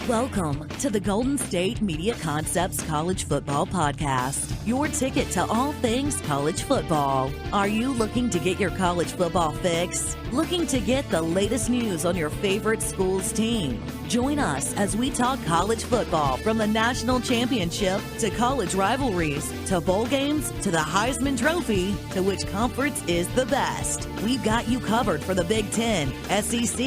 Welcome to the Golden State Media Concepts College Football Podcast, your ticket to all things college football. Are you looking to get your college football fix? Looking to get the latest news on your favorite school's team? Join us as we talk college football, from the national championship to college rivalries to bowl games to the Heisman Trophy to which conference is the best. We've got you covered for the Big Ten, SEC,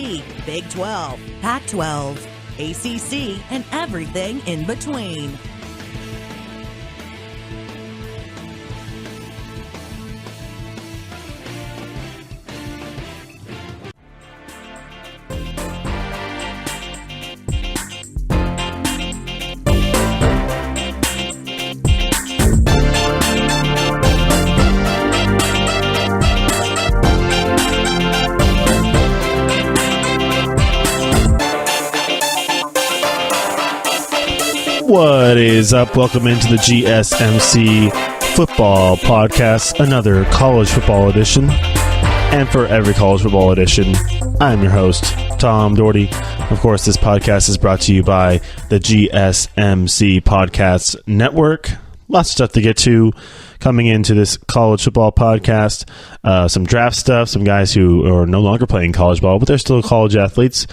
Big 12, Pac-12, ACC, and everything in between. What is up? Welcome into the GSMC Football Podcast, another college football edition. And for every college football edition, I'm your host, Tom Dougherty. Of course, this podcast is brought to you by the GSMC Podcast Network. Lots of stuff to get to coming into this college football podcast. Some draft stuff, some guys who are no longer playing college ball, but they're still college athletes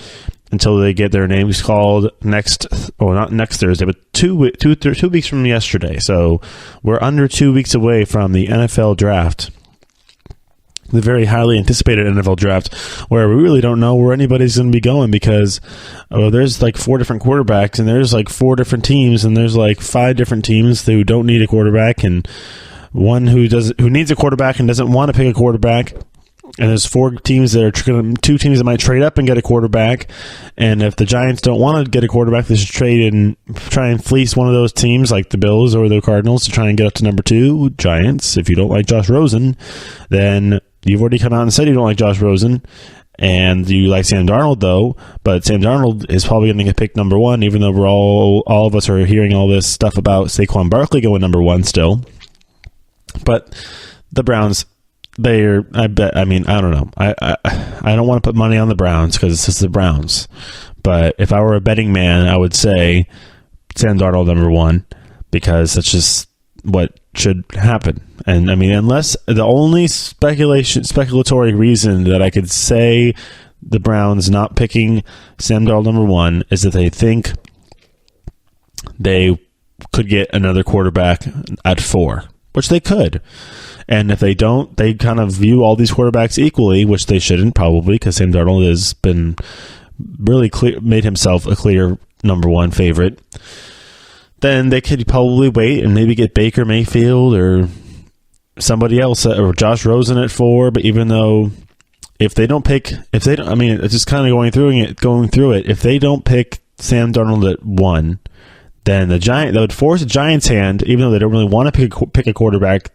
until they get their names called not next Thursday, but two weeks from yesterday. So we're under 2 weeks away from the NFL draft, the very highly anticipated NFL draft, where we really don't know where anybody's going to be going because there's like 4 different quarterbacks, and there's like 4 different teams, and there's like 5 different teams who don't need a quarterback, and one who needs a quarterback and doesn't want to pick a quarterback. And there's 4 teams that are 2 teams that might trade up and get a quarterback. And if the Giants don't want to get a quarterback, they should trade and try and fleece one of those teams, like the Bills or the Cardinals, to try and get up to number 2. Giants, if you don't like Josh Rosen, then you've already come out and said you don't like Josh Rosen. And you like Sam Darnold, though. But Sam Darnold is probably going to get picked number 1, even though we're all of us are hearing all this stuff about Saquon Barkley going number 1 still. But the Browns, I don't know. I don't want to put money on the Browns because it's just the Browns. But if I were a betting man, I would say Sam Darnold number 1, because that's just what should happen. And I mean, unless the only speculatory reason that I could say the Browns not picking Sam Darnold number 1 is that they think they could get another quarterback at 4, which they could. And if they don't, they kind of view all these quarterbacks equally, which they shouldn't probably, because Sam Darnold has been really made himself a clear number 1 favorite. Then they could probably wait and maybe get Baker Mayfield or somebody else, or Josh Rosen at 4. But even though it's just kind of going through it. If they don't pick Sam Darnold at 1, then that would force the Giants' hand, even though they don't really want to pick a quarterback.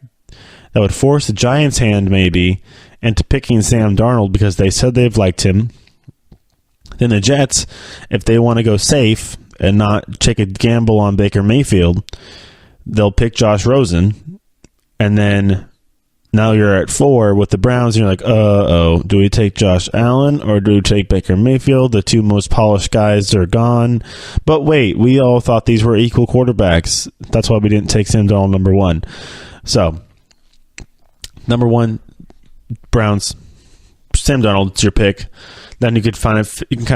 That would force the Giants' hand, maybe, into picking Sam Darnold because they said they've liked him. Then the Jets, if they want to go safe and not take a gamble on Baker Mayfield, they'll pick Josh Rosen. And then now you're at 4 with the Browns, and you're like, do we take Josh Allen or do we take Baker Mayfield? The 2 most polished guys are gone. But wait, we all thought these were equal quarterbacks. That's why we didn't take Sam Darnold number 1. So, number 1, Browns, Sam Darnold, it's your pick. Then you can kind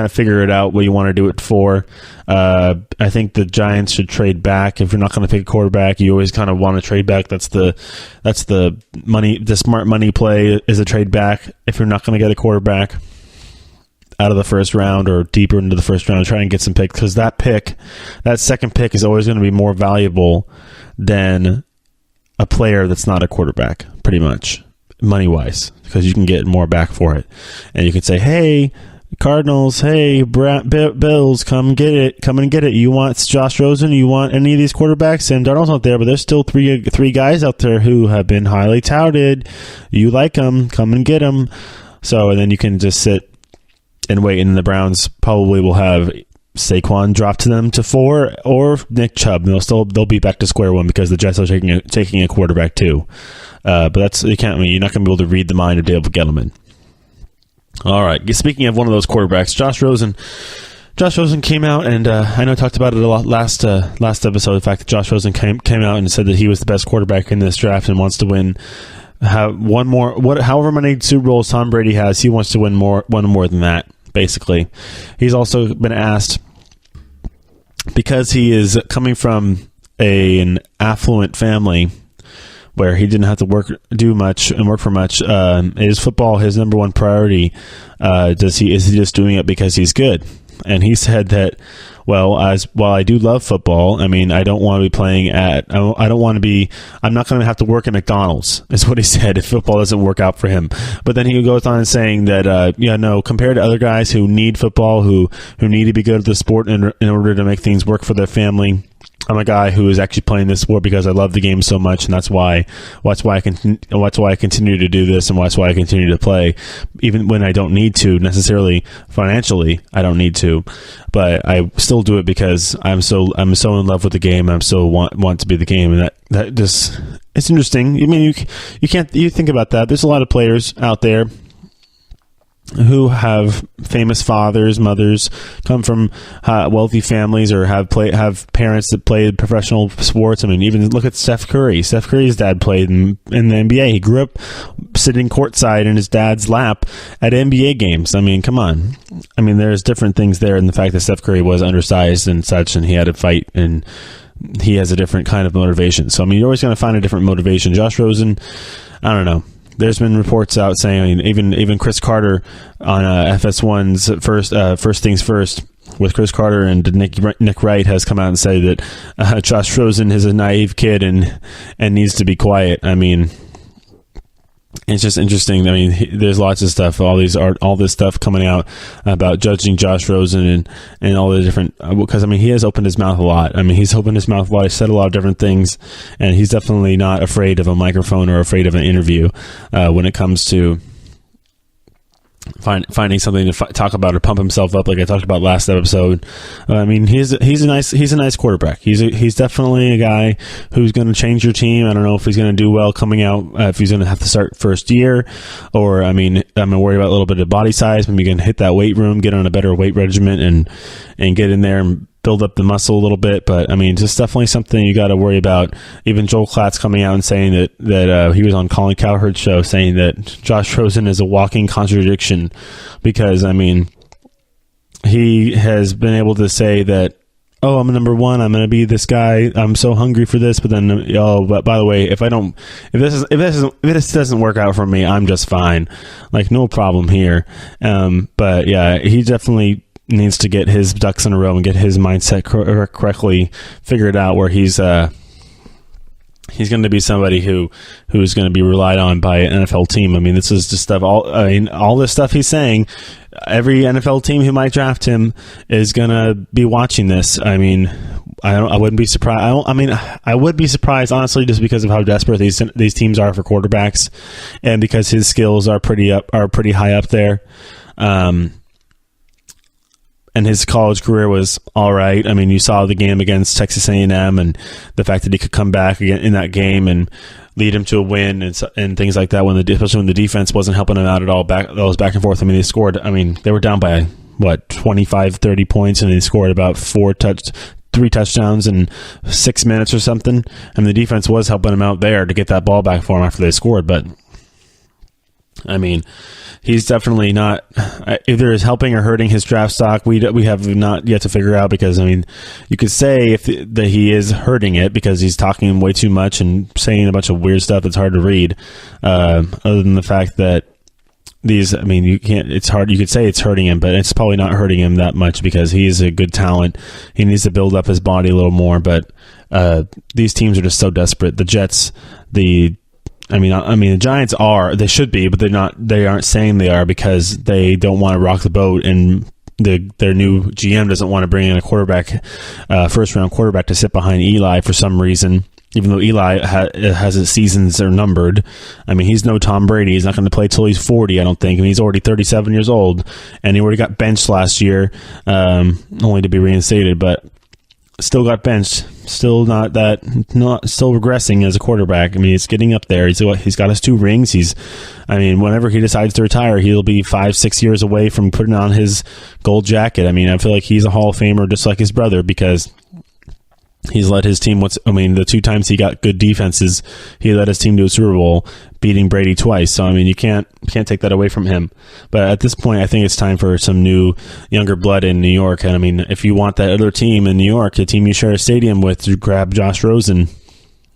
of figure it out what you want to do it for. I think the Giants should trade back. If you're not going to pick a quarterback, you always kind of want to trade back. That's the money. The smart money play is a trade back. If you're not going to get a quarterback out of the first round or deeper into the first round, try and get some picks, because that second pick is always going to be more valuable than a player that's not a quarterback, pretty much, money-wise, because you can get more back for it. And you can say, hey, Cardinals, hey, Bills, come and get it. You want Josh Rosen? You want any of these quarterbacks? Sam Darnold's not there, but there's still three guys out there who have been highly touted. You like them, come and get them. So, and then you can just sit and wait, and the Browns probably will have Saquon drop to them to 4 or Nick Chubb. They'll be back to square one because the Jets are taking a quarterback too. But you're not going to be able to read the mind of Dave Gettleman. All right. Speaking of one of those quarterbacks, Josh Rosen Josh Rosen came out, and I know I talked about it a lot last episode. The fact that Josh Rosen came out and said that he was the best quarterback in this draft and wants to win however many Super Bowls Tom Brady has. He wants to win one more than that. Do He's also been asked, because he is coming from an affluent family where he didn't have to work for much. Is football his number one priority? Is he just doing it because he's good? And he said that, while I do love football, I mean, I don't want to be playing I'm not going to have to work at McDonald's, is what he said, if football doesn't work out for him. But then he goes on saying that, compared to other guys who need football, who need to be good at the sport in order to make things work for their family, I'm a guy who is actually playing this sport because I love the game so much, and that's why I continue to do this, and that's why I continue to play, even when I don't need to necessarily financially. I don't need to, but I still do it because I'm so in love with the game. I'm so want to be the game, and that just, it's interesting. I mean, you think about that. There's a lot of players out there who have famous fathers, mothers, come from wealthy families, or have parents that played professional sports. I mean, even look at Steph Curry. Steph Curry's dad played in the NBA. He grew up sitting courtside in his dad's lap at NBA games. I mean, come on. I mean, there's different things there in the fact that Steph Curry was undersized and such, and he had to fight, and he has a different kind of motivation. So, I mean, you're always going to find a different motivation. Josh Rosen, I don't know. There's been reports out saying, I mean, even Chris Carter on FS1's First Things First with Chris Carter and Nick Wright has come out and said that Josh Rosen is a naive kid and needs to be quiet. I mean, it's just interesting. I mean, there's lots of stuff, all this stuff coming out about judging Josh Rosen and all the different, because I mean, he has opened his mouth a lot. I mean, he's opened his mouth a lot. He's said a lot of different things, and he's definitely not afraid of a microphone or afraid of an interview when it comes to finding something to talk about or pump himself up, like I talked about last episode. I mean, he's a nice quarterback. He's definitely a guy who's going to change your team. I don't know if he's going to do well coming out, if he's going to have to start first year, or I mean, I'm going to worry about a little bit of body size. Maybe you can hit that weight room, get on a better weight regimen, and get in there and build up the muscle a little bit. But I mean, just definitely something you got to worry about. Even Joel Klatt's coming out and saying that he was on Colin Cowherd's show saying that Josh Rosen is a walking contradiction, because I mean, he has been able to say that, oh, I'm number one, I'm going to be this guy, I'm so hungry for this, but then, but by the way, if this doesn't work out for me, I'm just fine, like no problem here. But yeah, he definitely needs to get his ducks in a row and get his mindset correctly figured out, where he's going to be somebody who's going to be relied on by an NFL team. I mean, this is just stuff. All this stuff he's saying, every NFL team who might draft him is going to be watching this. I mean, I wouldn't be surprised. I would be surprised, honestly, just because of how desperate these teams are for quarterbacks, and because his skills are pretty high up there. And his college career was all right. I mean, you saw the game against Texas A&M and the fact that he could come back again in that game and lead him to a win and things like that. Especially when the defense wasn't helping him out at all. That was back and forth. I mean, they scored. I mean, they were down by 25, 30 points, and they scored about 3 touchdowns in 6 minutes or something. And the defense was helping him out there to get that ball back for him after they scored. But I mean, he's definitely not either is helping or hurting his draft stock. We have not yet to figure out, because I mean, you could say that he is hurting it because he's talking way too much and saying a bunch of weird stuff that's hard to read. Other than the fact that I mean, it's hard. You could say it's hurting him, but it's probably not hurting him that much, because he's a good talent. He needs to build up his body a little more. But these teams are just so desperate. The Jets, the Giants they should be, but they're not. They aren't saying they are, because they don't want to rock the boat, and their new GM doesn't want to bring in a quarterback, first round quarterback, to sit behind Eli for some reason. Even though Eli has his seasons are numbered. I mean, he's no Tom Brady. He's not going to play till he's 40, I don't think. I mean, he's already 37 years old, and he already got benched last year, only to be reinstated. But still got benched, still not still regressing as a quarterback. I mean, he's getting up there. He's got his 2 rings. Whenever he decides to retire, he'll be 5-6 years away from putting on his gold jacket. I mean, I feel like he's a Hall of Famer just like his brother, because he's led his team. The 2 times he got good defenses, he led his team to a Super Bowl, beating Brady twice. So, I mean, you can't take that away from him. But at this point, I think it's time for some new, younger blood in New York. And, I mean, if you want that other team in New York, a team you share a stadium with, to grab Josh Rosen,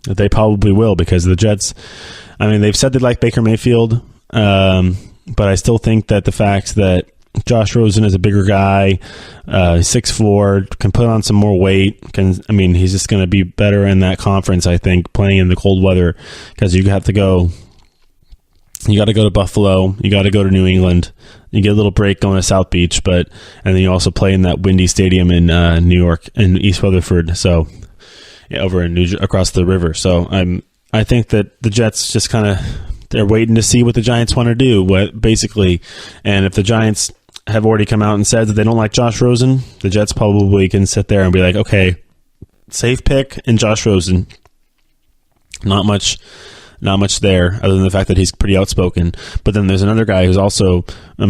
they probably will, because the Jets, I mean, they've said they like Baker Mayfield, but I still think that the fact that Josh Rosen is a bigger guy, 6'4", can put on some more weight. He's just going to be better in that conference, I think, playing in the cold weather, because you got to go to Buffalo, you got to go to New England, you get a little break going to South Beach, and then you also play in that windy stadium in New York, in East Rutherford, so over in across the river. So I think that the Jets just kind of, they're waiting to see what the Giants want to do, basically. And if the Giants have already come out and said that they don't like Josh Rosen, the Jets probably can sit there and be like, okay, safe pick and Josh Rosen. Not much there, other than the fact that he's pretty outspoken. But then there's another guy who's also, I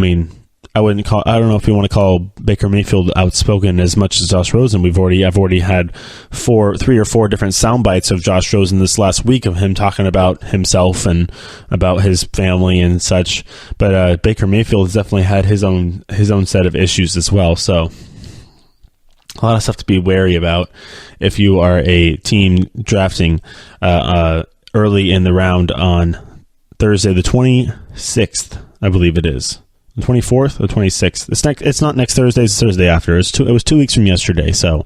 don't know if you want to call Baker Mayfield outspoken as much as Josh Rosen. I've already had 3 or 4 different sound bites of Josh Rosen this last week of him talking about himself and about his family and such. But Baker Mayfield has definitely had his own set of issues as well. So a lot of stuff to be wary about if you are a team drafting early in the round on Thursday, the 26th, I believe it is. The 24th or 26th. It's not next Thursday. It's Thursday after. It was 2 weeks from yesterday. So,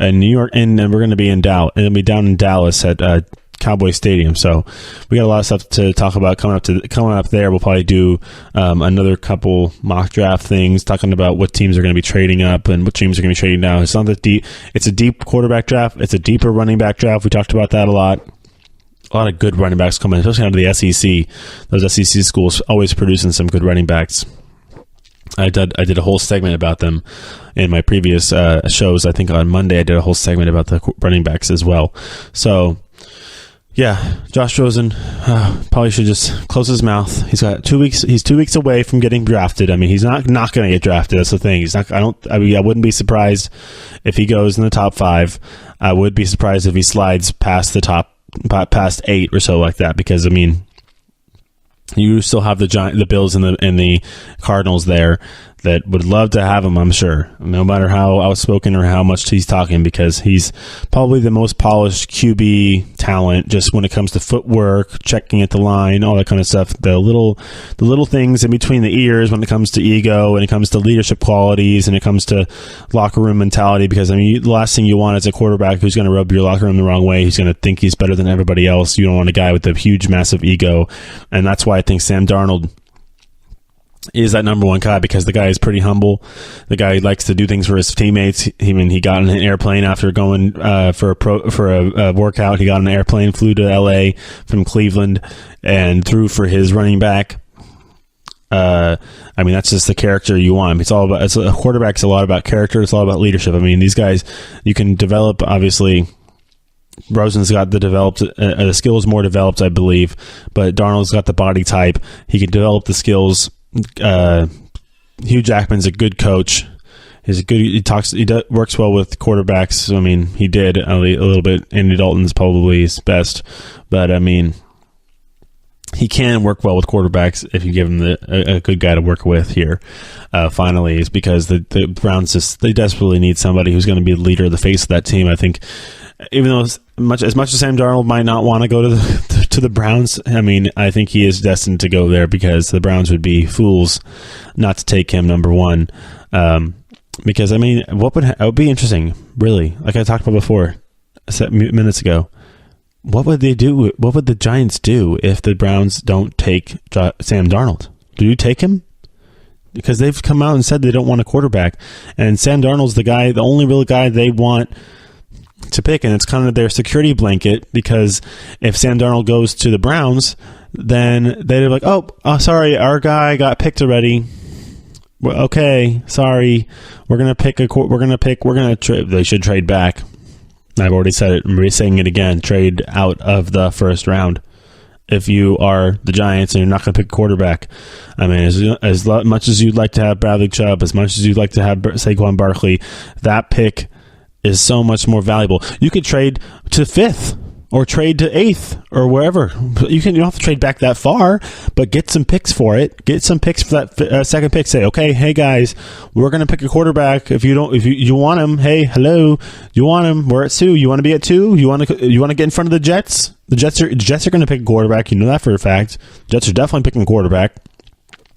in New York, and we're going to be in Dallas. It'll be down in Dallas at Cowboy Stadium. So, we got a lot of stuff to talk about coming up there. We'll probably do another couple mock draft things, talking about what teams are going to be trading up and what teams are going to be trading down. It's not that deep. It's a deep quarterback draft. It's a deeper running back draft. We talked about that a lot. A lot of good running backs coming, especially out of the SEC. Those SEC schools always producing some good running backs. I did a whole segment about them in my previous shows. I think on Monday I did a whole segment about the running backs as well. So, yeah, Josh Rosen probably should just close his mouth. He's got 2 weeks. He's 2 weeks away from getting drafted. I mean, he's not going to get drafted. That's the thing. He's not. I wouldn't be surprised if he goes in the top 5. I would be surprised if he slides past 8 or so like that, because you still have the Bills and the Cardinals there that would love to have him, I'm sure, no matter how outspoken or how much he's talking, because he's probably the most polished QB talent just when it comes to footwork, checking at the line, all that kind of stuff. The little things in between the ears when it comes to ego, when it comes to leadership qualities, and it comes to locker room mentality, because the last thing you want is a quarterback who's going to rub your locker room the wrong way. He's going to think he's better than everybody else. You don't want a guy with a huge, massive ego, and that's why I think Sam Darnold is that number one guy, because the guy is pretty humble. The guy likes to do things for his teammates. He got on an airplane after going for a workout. He got on an airplane, flew to LA from Cleveland, and threw for his running back. That's just the character you want. A quarterback's a lot about character. It's all about leadership. These guys you can develop. Obviously, Rosen's got the skills more developed, I believe, but Darnold's got the body type. He can develop the skills. Hugh Jackman's a good coach. He works well with quarterbacks. He did a little bit. Andy Dalton's probably his best, but he can work well with quarterbacks if you give him a good guy to work with here. Finally, is because the Browns they desperately need somebody who's going to be the leader, the face of that team. I think, even though as much as Sam Darnold might not want to go to the Browns, I think he is destined to go there, because the Browns would be fools not to take him number one. Because it would be interesting, really. Like I talked about before, minutes ago. What would they do? What would the Giants do if the Browns don't take Sam Darnold? Do you take him? Because they've come out and said they don't want a quarterback, and Sam Darnold's the only real guy they want to pick, and it's kind of their security blanket, because if Sam Darnold goes to the Browns, then they're like, oh, sorry, our guy got picked already. okay, sorry, they should trade back. I've already said it. I'm saying it again. Trade out of the first round. If you are the Giants and you're not going to pick a quarterback, I mean, as much as you'd like to have Bradley Chubb, as much as you'd like to have Saquon Barkley, that pick is so much more valuable. You could trade to 5th or trade to 8th or wherever. You don't have to trade back that far, but get some picks for it. Get some picks for that second pick. Say, okay, hey guys, we're going to pick a quarterback. If you want him, hey, hello, you want him? We're at 2. You want to be at 2? You want to get in front of the Jets? The Jets are going to pick a quarterback. You know that for a fact. Jets are definitely picking a quarterback.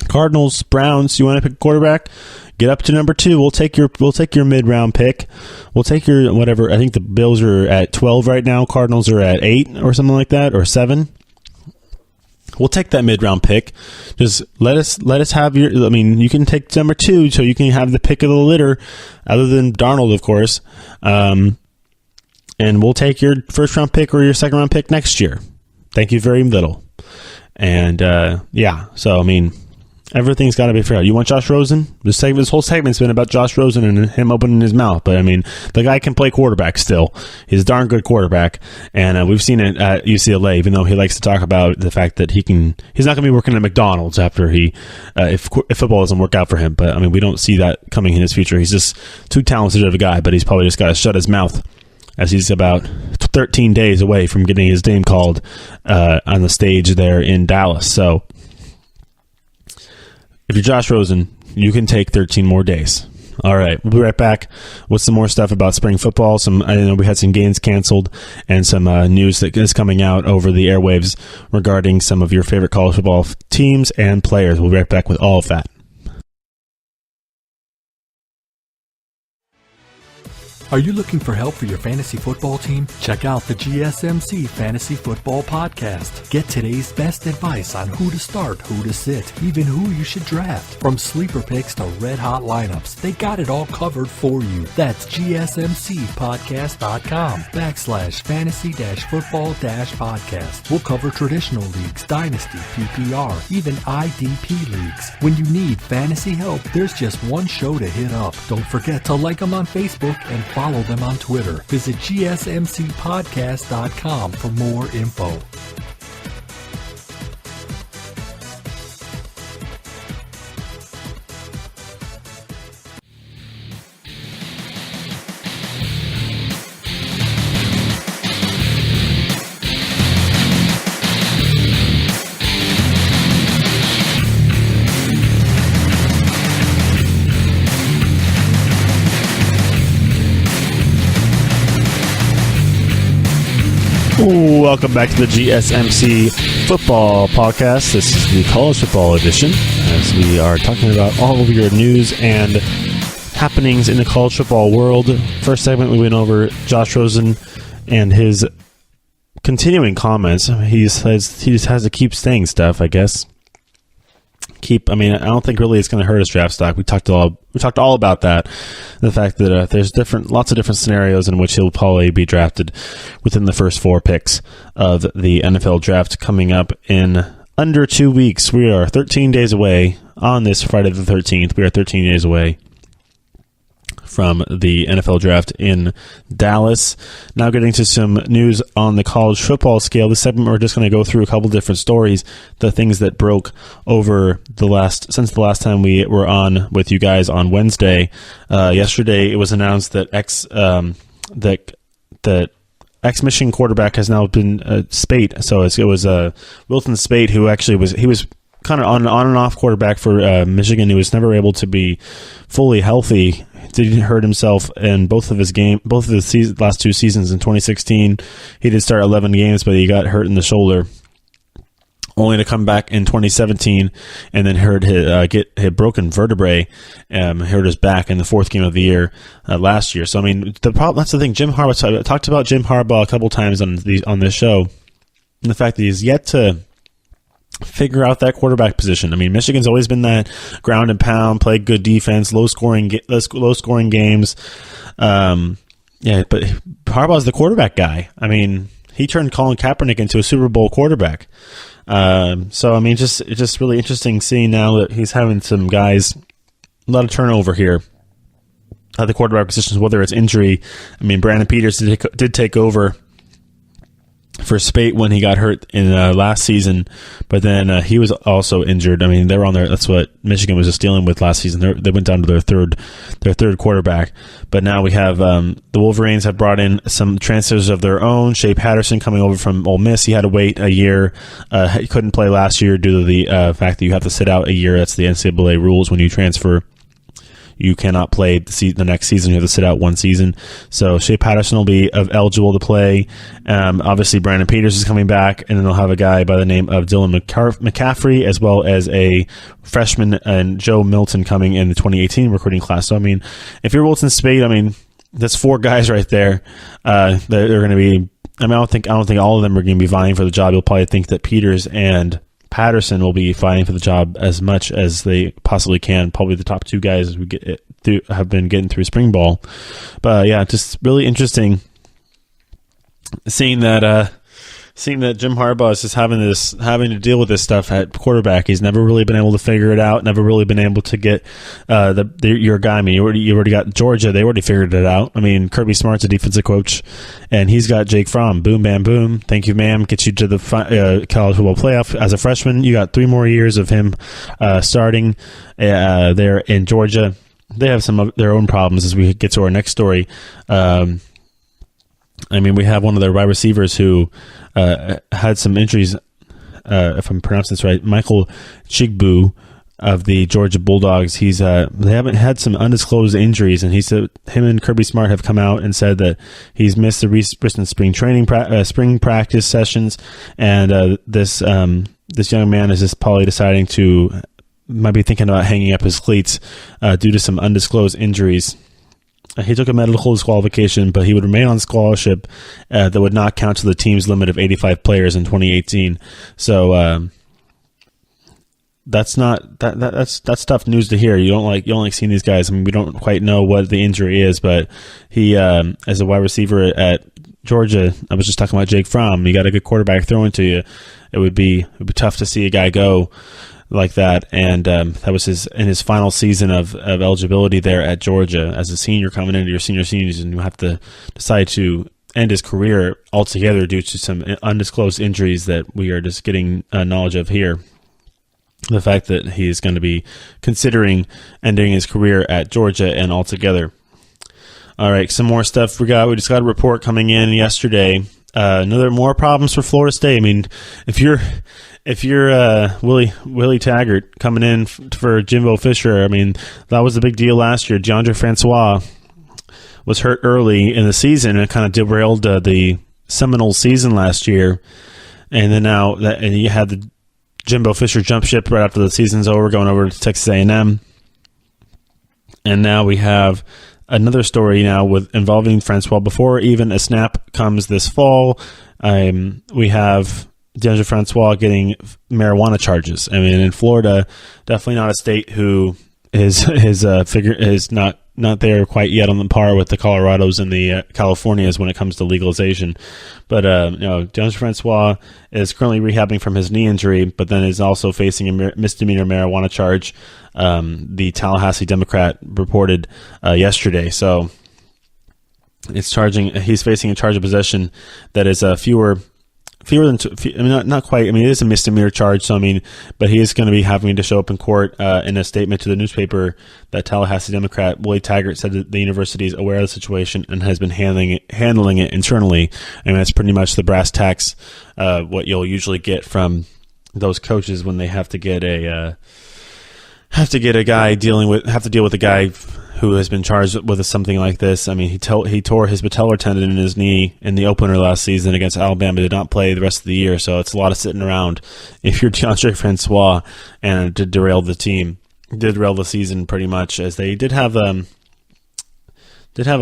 Cardinals, Browns, you want to pick a quarterback? Get up to number 2. We'll take your mid-round pick. We'll take your whatever. I think the Bills are at 12 right now. Cardinals are at 8 or something like that, or 7. We'll take that mid-round pick. Just let us have your. I mean, you can take number 2, so you can have the pick of the litter, other than Darnold, of course. And we'll take your first-round pick or your second-round pick next year. Thank you very little. And yeah, so I mean. Everything's got to be fair. You want Josh Rosen? This whole segment's been about Josh Rosen and him opening his mouth. But, I mean, the guy can play quarterback still. He's a darn good quarterback. And we've seen it at UCLA, even though he likes to talk about the fact that he's not going to be working at McDonald's after if football doesn't work out for him. But, I mean, we don't see that coming in his future. He's just too talented of a guy, but he's probably just got to shut his mouth as he's about 13 days away from getting his name called on the stage there in Dallas. So, if you're Josh Rosen, you can take 13 more days. All right, we'll be right back with some more stuff about spring football. I know we had some games canceled and some news that is coming out over the airwaves regarding some of your favorite college football teams and players. We'll be right back with all of that. Are you looking for help for your fantasy football team? Check out the GSMC Fantasy Football Podcast. Get today's best advice on who to start, who to sit, even who you should draft. From sleeper picks to red-hot lineups, they got it all covered for you. That's GSMCpodcast.com/fantasy-football-podcast. We'll cover traditional leagues, dynasty, PPR, even IDP leagues. When you need fantasy help, there's just one show to hit up. Don't forget to like them on Facebook and follow them on Twitter. Visit GSMCpodcast.com for more info. Welcome back to the GSMC Football Podcast. This is the college football edition, as we are talking about all of your news and happenings in the college football world. First segment, we went over Josh Rosen and his continuing comments. He says he just has to keep saying stuff, I guess. I don't think really it's going to hurt his draft stock. We talked all about that. The fact that there's lots of different scenarios in which he'll probably be drafted within the first 4 picks of the NFL draft coming up in under 2 weeks. We are 13 days away on this Friday the 13th. We are 13 days away from the NFL draft in Dallas. Now getting to some news on the college football scale. This segment, we're just going to go through a couple different stories, the things that broke over since the last time we were on with you guys on Wednesday. Yesterday, it was announced that ex-Michigan quarterback has now been Spate. So it was Wilton Spate, who actually was kind of on and off quarterback for Michigan, who was never able to be fully healthy. He hurt himself in both of his last 2 seasons. In 2016, he did start 11 games, but he got hurt in the shoulder, only to come back in 2017 and then get hit broken vertebrae, hurt his back in the 4th game of the year last year. So I mean, that's the thing. Jim Harbaugh, I talked about Jim Harbaugh a couple times on this show, and the fact that he's yet to figure out that quarterback position. I mean, Michigan's always been that ground and pound, play good defense, low scoring games. Yeah, but Harbaugh's the quarterback guy. I mean, he turned Colin Kaepernick into a Super Bowl quarterback. So I mean, it's just really interesting seeing now that he's having some guys turnover here at the quarterback positions, whether it's injury. I mean, Brandon Peters did take over for Spate when he got hurt in last season, but then he was also injured. I mean, they were on there. That's what Michigan was just dealing with last season. They went down to their third quarterback. But now we have the Wolverines have brought in some transfers of their own. Shea Patterson coming over from Ole Miss. He had to wait a year. He couldn't play last year due to the fact that you have to sit out a year. That's the NCAA rules when you transfer. You cannot play the next season. You have to sit out one season. So Shea Patterson will be eligible to play. Obviously, Brandon Peters is coming back, and then they'll have a guy by the name of Dylan McCaffrey, as well as a freshman and Joe Milton coming in the 2018 recruiting class. So, I mean, if you're Wilton Spate, I mean, that's 4 guys right there. They're going to be. I mean, I don't think all of them are going to be vying for the job. You'll probably think that Peters and Patterson will be fighting for the job as much as they possibly can. Probably the top 2 guys we have been getting through spring ball. But yeah, just really interesting seeing that Jim Harbaugh is just having to deal with this stuff at quarterback. He's never really been able to figure it out. Never really been able to get your guy. I mean, you already got Georgia. They already figured it out. I mean, Kirby Smart's a defensive coach, and he's got Jake Fromm. Boom, bam, boom. Thank you, ma'am. Get you to the college football playoff as a freshman. You got 3 more years of him starting there in Georgia. They have some of their own problems as we get to our next story. I mean, we have one of their wide receivers who had some injuries, if I'm pronouncing this right, Michael Chigbu of the Georgia Bulldogs. They haven't had some undisclosed injuries, and he said him and Kirby Smart have come out and said that he's missed the recent spring practice sessions, and this young man is just probably deciding might be thinking about hanging up his cleats due to some undisclosed injuries. He took a medical disqualification, but he would remain on scholarship that would not count to the team's limit of 85 players in 2018. So that's tough news to hear. You don't like seeing these guys. I mean, we don't quite know what the injury is, but he, as a wide receiver at Georgia, I was just talking about Jake Fromm. You got a good quarterback throwing to you. It would be tough to see a guy go like that, and that was in his final season of eligibility there at Georgia as a senior, coming into your senior season. You have to decide to end his career altogether due to some undisclosed injuries that we are just getting knowledge of here. The fact that he is going to be considering ending his career at Georgia and altogether. All right, some more stuff we just got a report coming in yesterday. More problems for Florida State. I mean, if you're Willie Taggart coming in for Jimbo Fisher, I mean, that was a big deal last year. DeAndre Francois was hurt early in the season and kind of derailed the Seminole season last year. And then and you had the Jimbo Fisher jump ship right after the season's over, going over to Texas A&M. And now we have another story now involving Francois. Before even a snap comes this fall, we have DeAndre Francois getting marijuana charges. I mean, in Florida, definitely not a state who is not there quite yet on the par with the Colorados and the Californias when it comes to legalization. But DeAndre Francois is currently rehabbing from his knee injury, but then is also facing a misdemeanor marijuana charge. The Tallahassee Democrat reported yesterday. So he's facing a charge of possession that is fewer than not quite. I mean, it is a misdemeanor charge. So but he is going to be having to show up in court. In a statement to the newspaper, that Tallahassee Democrat Willie Taggart said that the university is aware of the situation and has been handling it internally. I mean, that's pretty much the brass tacks. What you'll usually get from those coaches when they have to deal with a guy who has been charged with something like this. I mean, he tore his patellar tendon in his knee in the opener last season against Alabama. Did not play the rest of the year, so it's a lot of sitting around if you're DeAndre Francois, and to derail the season pretty much, as they did have a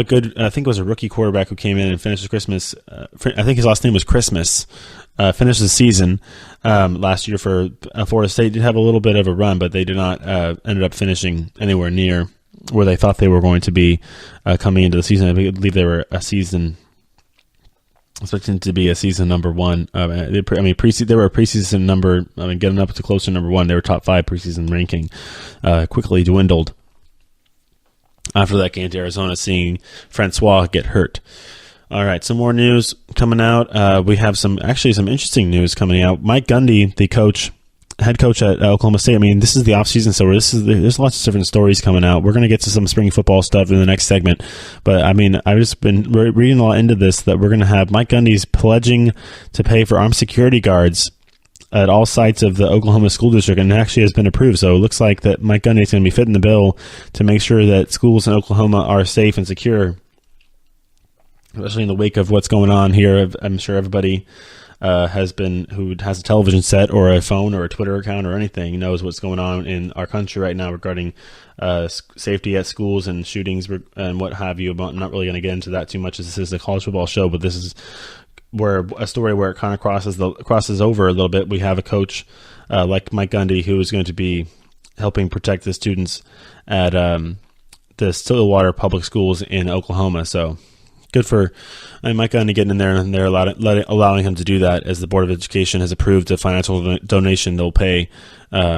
good, I think it was a rookie quarterback who came in and finished Christmas. I think his last name was Christmas. Finished the season last year for Florida State. Did have a little bit of a run, but they did not ended up finishing anywhere near where they thought they were going to be coming into the season. I believe they were expecting to be a season number one. They were a preseason number. Getting up to closer to number one. They were top 5 preseason ranking. Quickly dwindled after that game to Arizona, seeing Francois get hurt. All right, some more news coming out. We have some interesting news coming out. Mike Gundy, the head coach at Oklahoma State. I mean, this is the offseason, so there's lots of different stories coming out. We're going to get to some spring football stuff in the next segment. But, I mean, I've just been reading a lot into this, that we're going to have Mike Gundy's pledging to pay for armed security guards at all sites of the Oklahoma school district, and it actually has been approved. So it looks like that Mike Gundy is going to be fitting the bill to make sure that schools in Oklahoma are safe and secure, especially in the wake of what's going on here. I'm sure everybody who has a television set or a phone or a Twitter account or anything knows what's going on in our country right now regarding safety at schools and shootings and what have you. I'm not really going to get into that too much, as this is a college football show, but this is where a story where it kind of crosses over a little bit. We have a coach like Mike Gundy who is going to be helping protect the students at the Stillwater Public Schools in Oklahoma. So good for Mike Gundy getting in there, and they're allowing him to do that, as the Board of Education has approved a financial donation they'll pay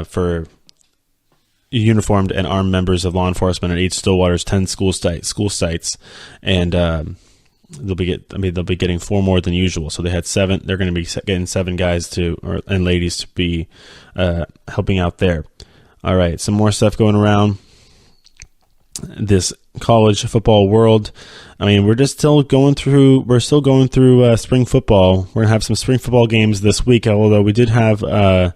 for uniformed and armed members of law enforcement at each Stillwater's 10 school sites, and they'll be getting 4 more than usual. So they had 7. They're going to be getting 7 guys and ladies to be helping out there. All right, some more stuff going around this college football world. I mean, we're still going through spring football. We're gonna have some spring football games this week, although we did have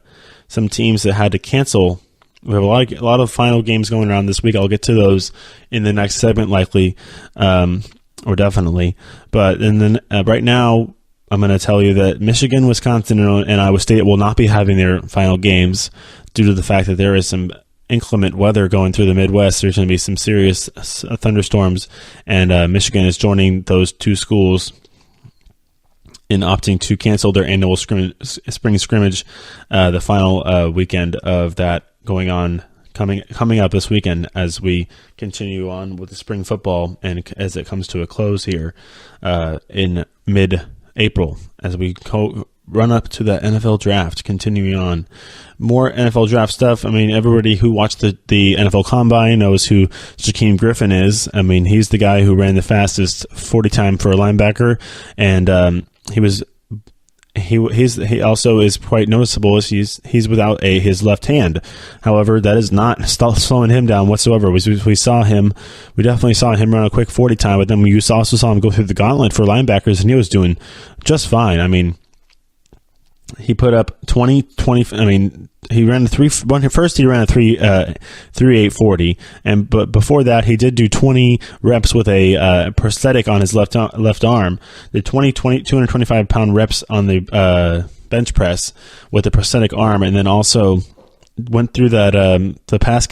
some teams that had to cancel. We have a lot of final games going around this week. I'll get to those in the next segment, likely, or definitely. But then right now, I'm going to tell you that Michigan, Wisconsin, and Iowa State will not be having their final games due to the fact that there is some inclement weather going through the Midwest. There's going to be some serious thunderstorms, and Michigan is joining those 2 schools in opting to cancel their annual spring scrimmage, the final weekend of that coming up this weekend, as we continue on with the spring football and as it comes to a close here in mid-April, as we run up to the NFL draft. Continuing on, more NFL draft stuff. I mean, everybody who watched the NFL Combine knows who Shaquem Griffin is. I mean, he's the guy who ran the fastest 40 time for a linebacker, and he also is quite noticeable as he's without his left hand. However, that is not slowing him down whatsoever. We definitely saw him run a quick 40 time, but then we also saw him go through the gauntlet for linebackers, and he was doing just fine. I mean, he put up 20. I mean, he ran first he ran a 3.840, but before that he did do 20 reps with a prosthetic on his left arm. The 225 pound reps on the bench press with a prosthetic arm, and then also went through that the pass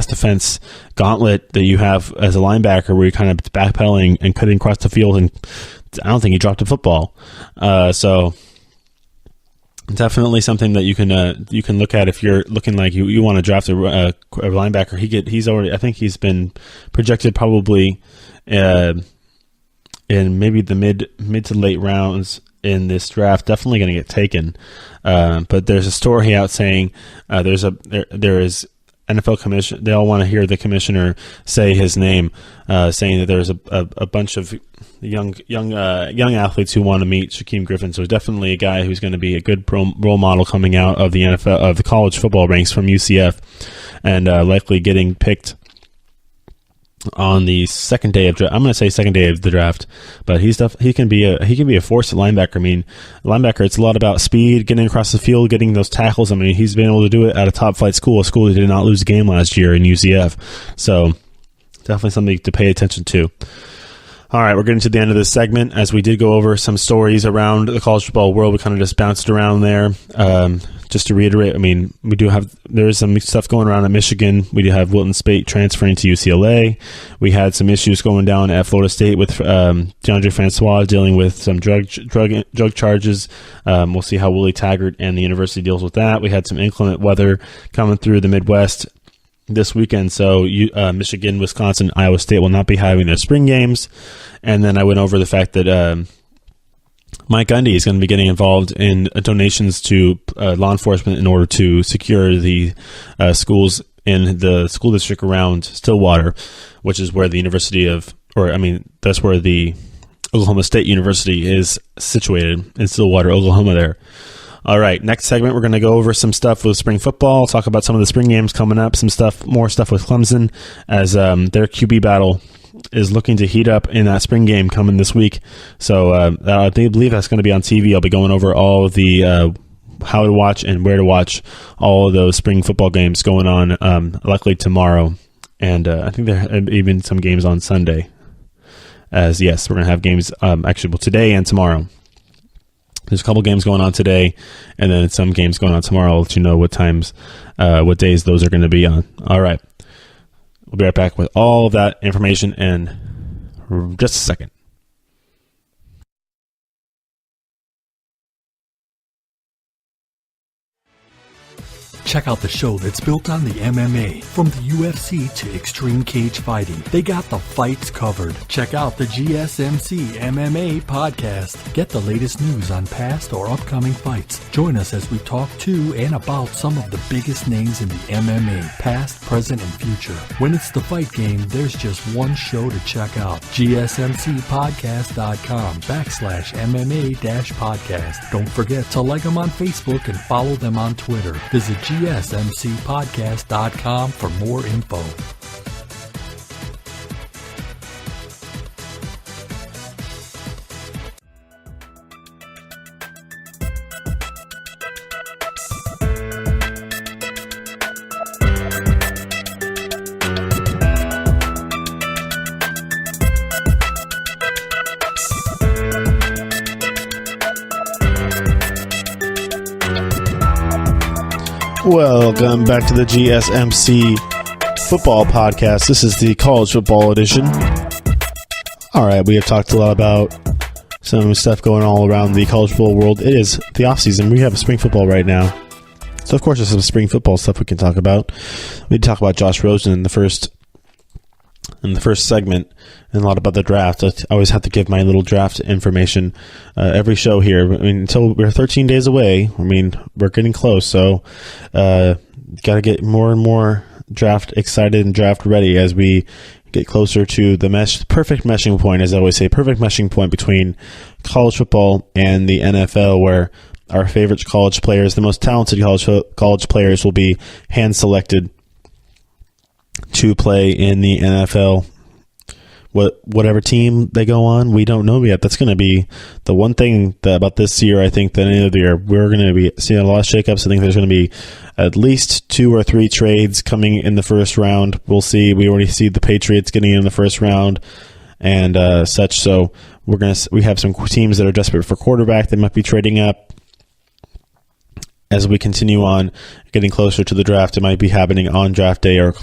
defense gauntlet that you have as a linebacker, where you're kind of backpedaling and cutting across the field, and I don't think he dropped a football. So definitely something that you can look at if you're looking like you want to draft a linebacker. He's already, I think he's been projected probably in maybe the mid to late rounds in this draft. Definitely going to get taken. But there's a story out saying there is NFL commission. They all want to hear the commissioner say his name, saying that there's a bunch of young athletes who want to meet Shaquem Griffin. So definitely a guy who's going to be a good role model coming out of the NFL, of the college football ranks from UCF, and likely getting picked on the second day of I'm going to say second day of the draft. But he can be a force at linebacker. I mean, linebacker, it's a lot about speed, getting across the field, getting those tackles. I mean, he's been able to do it at a top flight school, a school that did not lose a game last year in UCF. So definitely something to pay attention to. All right, we're getting to the end of this segment, as we did go over some stories around the college football world. We kind of just bounced around there. Just to reiterate, I mean, there is some stuff going around at Michigan. We do have Wilton Speight transferring to UCLA. We had some issues going down at Florida State with DeAndre Francois dealing with some drug charges. We'll see how Willie Taggart and the university deals with that. We had some inclement weather coming through the Midwest this weekend, so Michigan, Wisconsin, Iowa State will not be having their spring games. And then I went over the fact that Mike Gundy is going to be getting involved in donations to law enforcement in order to secure the schools in the school district around Stillwater, which is where that's where the Oklahoma State University is situated, in Stillwater, Oklahoma there. All right, next segment, we're going to go over some stuff with spring football, talk about some of the spring games coming up, more stuff with Clemson as their QB battle is looking to heat up in that spring game coming this week. So I believe that's going to be on TV. I'll be going over all of the how to watch and where to watch all of those spring football games going on, likely tomorrow. And I think there are even some games on Sunday. As yes, we're going to have games today and tomorrow. There's a couple games going on today, and then some games going on tomorrow. I'll let you know what what days those are going to be on. All right. We'll be right back with all of that information in just a second. Check out the show that's built on the MMA. From the UFC to extreme cage fighting, they got the fights covered. Check out the GSMC MMA Podcast. Get the latest news on past or upcoming fights. Join us as we talk to and about some of the biggest names in the MMA, past, present, and future. When it's the fight game, there's just one show to check out. GSMCpodcast.com/MMA-podcast. Don't forget to like them on Facebook and follow them on Twitter. Visit GSMCpodcast.com for more info. Welcome back to the GSMC Football Podcast. This is the college football edition. All right, we have talked a lot about some stuff going all around the college football world. It is the offseason. We have spring football right now. So, of course, there's some spring football stuff we can talk about. We talk about Josh Rosen in the first segment, and a lot about the draft. I always have to give my little draft information every show here. I mean, until we're 13 days away. I mean, we're getting close, so got to get more and more draft excited and draft ready as we get closer to the perfect meshing point, as I always say, perfect meshing point between college football and the NFL, where our favorite college players, the most talented college players, will be hand-selected to play in the NFL. Whatever team they go on, we don't know yet. That's going to be the one thing about this year. I think that end of the year, we're going to be seeing a lot of shakeups. I think there's going to be at least 2 or 3 trades coming in the first round. We'll see. We already see the Patriots getting in the first round and such. So we have some teams that are desperate for quarterback that might be trading up. As we continue on getting closer to the draft, it might be happening on draft day or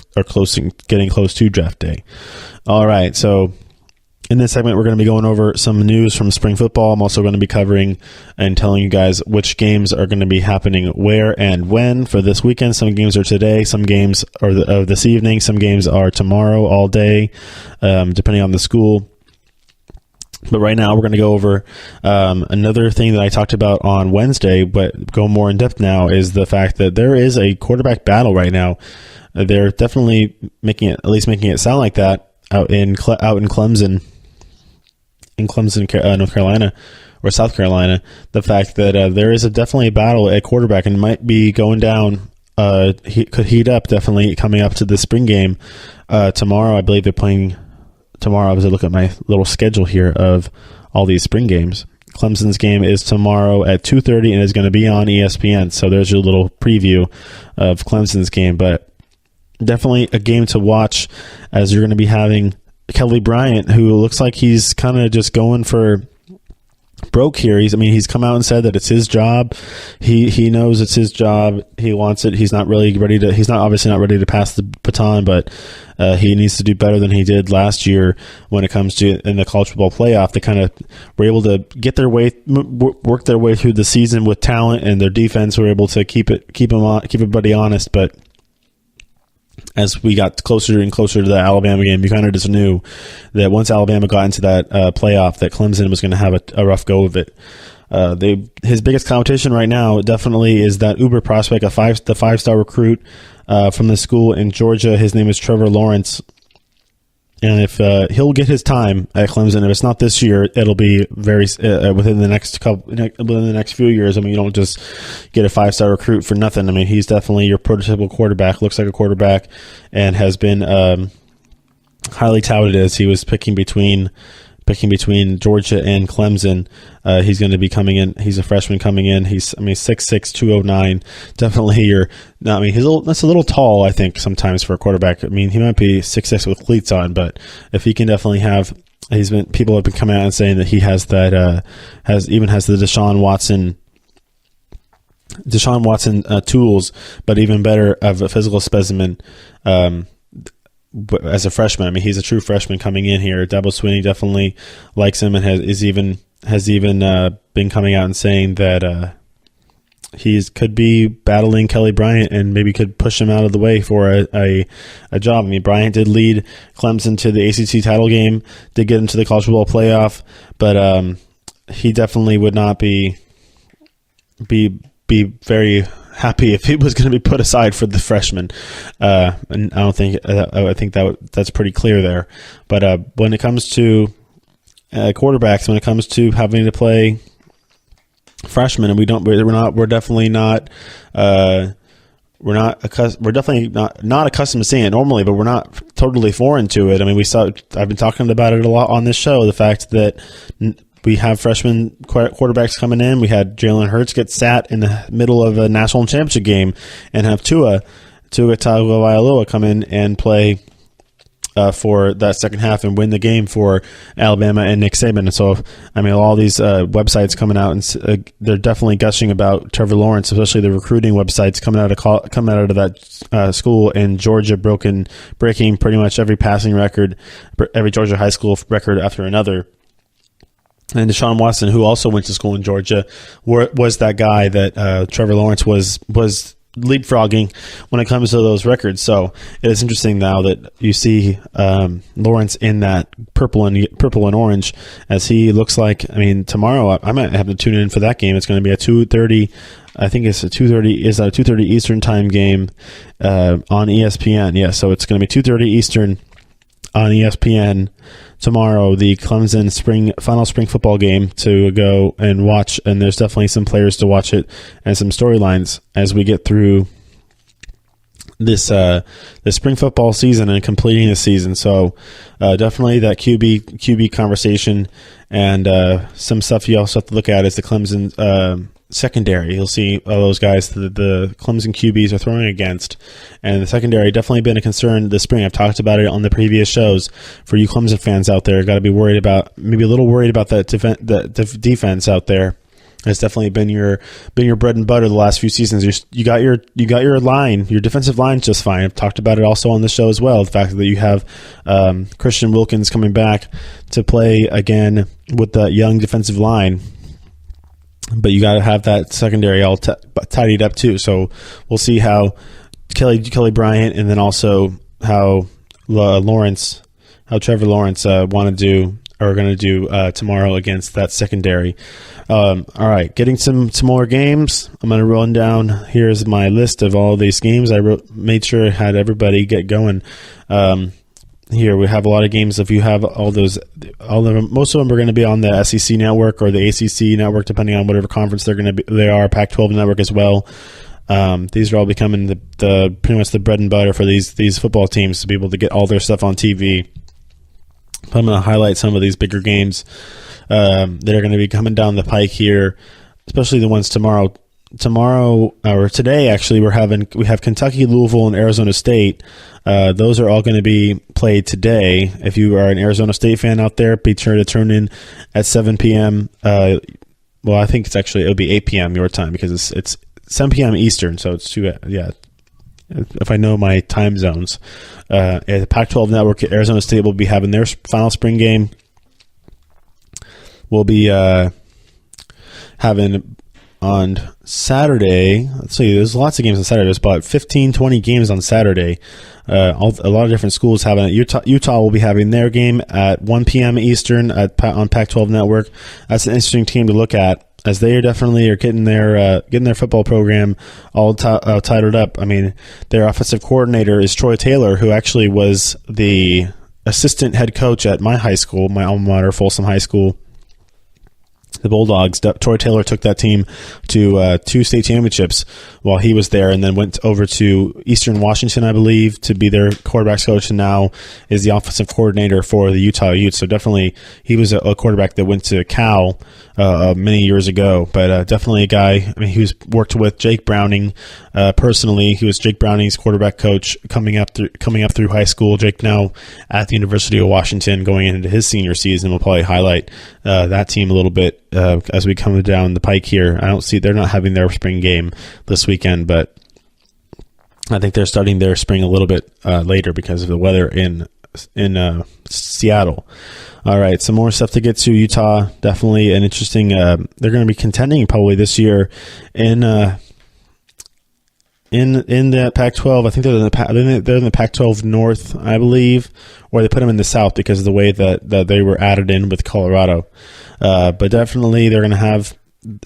getting close to draft day. All right, so in this segment, we're going to be going over some news from spring football. I'm also going to be covering and telling you guys which games are going to be happening where and when for this weekend. Some games are today, some games are this evening, some games are tomorrow all day, depending on the school. But right now, we're going to go over another thing that I talked about on Wednesday, but go more in depth now, is the fact that there is a quarterback battle right now. They're definitely making it sound like that out in Clemson, North Carolina, or South Carolina. The fact that there is definitely a battle at quarterback and might be going down. He could heat up definitely coming up to the spring game tomorrow. I believe they're playing. Tomorrow, as I look at my little schedule here of all these spring games, Clemson's game is tomorrow at 2:30 and is going to be on ESPN. So there's your little preview of Clemson's game. But definitely a game to watch, as you're going to be having Kelly Bryant, who looks like he's kind of just going for broke here. He's come out and said that it's his job. He knows it's his job. He wants it. He's not obviously not ready to pass the baton, but he needs to do better than he did last year when it comes to in the college football playoff. They kind of were able to work their way through the season with talent, and their defense were able to keep everybody honest. But as we got closer and closer to the Alabama game, you kind of just knew that once Alabama got into that playoff, that Clemson was going to have a rough go of it. His biggest competition right now definitely is that uber prospect, the 5-star recruit from the school in Georgia. His name is Trevor Lawrence. And if he'll get his time at Clemson, if it's not this year, it'll be very within the next few years. I mean, you don't just get a 5-star recruit for nothing. I mean, he's definitely your prototypical quarterback. Looks like a quarterback, and has been highly touted as he was picking between Georgia and Clemson. He's going to be coming in. He's a freshman coming in. He's 6'6", 209. Definitely that's a little tall, I think, sometimes for a quarterback. I mean, he might be 6'6" with cleats on, but if he can definitely people have been coming out and saying that he has that, has the Deshaun Watson tools, but even better of a physical specimen, as a freshman. I mean, he's a true freshman coming in here. Dabo Swinney definitely likes him and has even been coming out and saying that he could be battling Kelly Bryant and maybe could push him out of the way for a job. I mean, Bryant did lead Clemson to the ACC title game, did get into the college football playoff, but he definitely would not be very happy if he was going to be put aside for the freshman, and I think that's pretty clear there. But when it comes to quarterbacks, when it comes to having to play freshmen, and we're definitely not accustomed to seeing it normally, but we're not totally foreign to it. I mean, I've been talking about it a lot on this show. The fact that we have freshman quarterbacks coming in. We had Jalen Hurts get sat in the middle of a national championship game, and have Tua Tagovailoa come in and play for that second half and win the game for Alabama and Nick Saban. And so, I mean, all these websites coming out, and they're definitely gushing about Trevor Lawrence, especially the recruiting websites coming out of that school in Georgia, breaking pretty much every passing record, every Georgia high school record after another. And Deshaun Watson, who also went to school in Georgia, was that guy that Trevor Lawrence was leapfrogging when it comes to those records. So it is interesting now that you see Lawrence in that purple and orange, as he looks like. I mean, tomorrow I might have to tune in for that game. It's going to be a 2:30. I think it's a 2:30. Is a 2:30 Eastern time game on ESPN. Yeah, so it's going to be 2:30 Eastern on ESPN tomorrow, the Clemson final spring football game to go and watch, and there's definitely some players to watch it and some storylines as we get through this spring football season and completing the season. So definitely that QB conversation, and some stuff you also have to look at is the Clemson secondary. You'll see all those guys the Clemson QBs are throwing against, and the secondary definitely been a concern this spring. I've talked about it on the previous shows. For you Clemson fans out there, got to be worried about, maybe a little worried about that defense out there. It's definitely been your bread and butter the last few seasons. You got your line, your defensive line just fine. I've talked about it also on the show as well. The fact that you have Christian Wilkins coming back to play again with that young defensive line. But you got to have that secondary all tidied up too. So we'll see how Kelly Bryant, and then also how Trevor Lawrence are going to do tomorrow against that secondary. All right, getting some more games. I'm going to run down. Here's my list of all these games. Made sure I had everybody get going. Here we have a lot of games. If you have most of them are going to be on the SEC network or the ACC network, depending on whatever conference they are. Pac-12 network as well. These are all becoming the pretty much the bread and butter for these football teams to be able to get all their stuff on TV. But I'm going to highlight some of these bigger games that are going to be coming down the pike here, especially the ones tomorrow. Or today, actually, we have Kentucky, Louisville, and Arizona State. Those are all going to be played today. If you are an Arizona State fan out there, be sure to turn in at 7 p.m. Well, I think it'll be 8 p.m. your time, because it's 7 p.m. Eastern, so it's if I know my time zones. At the Pac-12 network, Arizona State will be having their final spring game. We'll be having on Saturday. Let's see, there's lots of games on Saturday. There's about 15, 20 games on Saturday. A lot of different schools having it. Utah will be having their game at 1 p.m. Eastern on Pac-12 Network. That's an interesting team to look at, as they definitely are getting their football program all titled up. I mean, their offensive coordinator is Troy Taylor, who actually was the assistant head coach at my high school, my alma mater, Folsom High School, the Bulldogs. Troy Taylor took that team to 2 state championships while he was there, and then went over to Eastern Washington, I believe, to be their quarterbacks coach, and now is the offensive coordinator for the Utah Utes. So definitely he was a quarterback that went to Cal many years ago, but definitely a guy. I mean, he worked with Jake Browning personally. He was Jake Browning's quarterback coach coming up through high school. Jake now at the University of Washington, going into his senior season. We'll probably highlight that team a little bit as we come down the pike here. They're not having their spring game this weekend, but I think they're starting their spring a little bit later because of the weather in Seattle. All right, some more stuff to get to. Utah, definitely an interesting. They're going to be contending probably this year in the Pac-12. I think they're in the Pac-12 North, I believe, or they put them in the South because of the way that they were added in with Colorado. But definitely they're going to have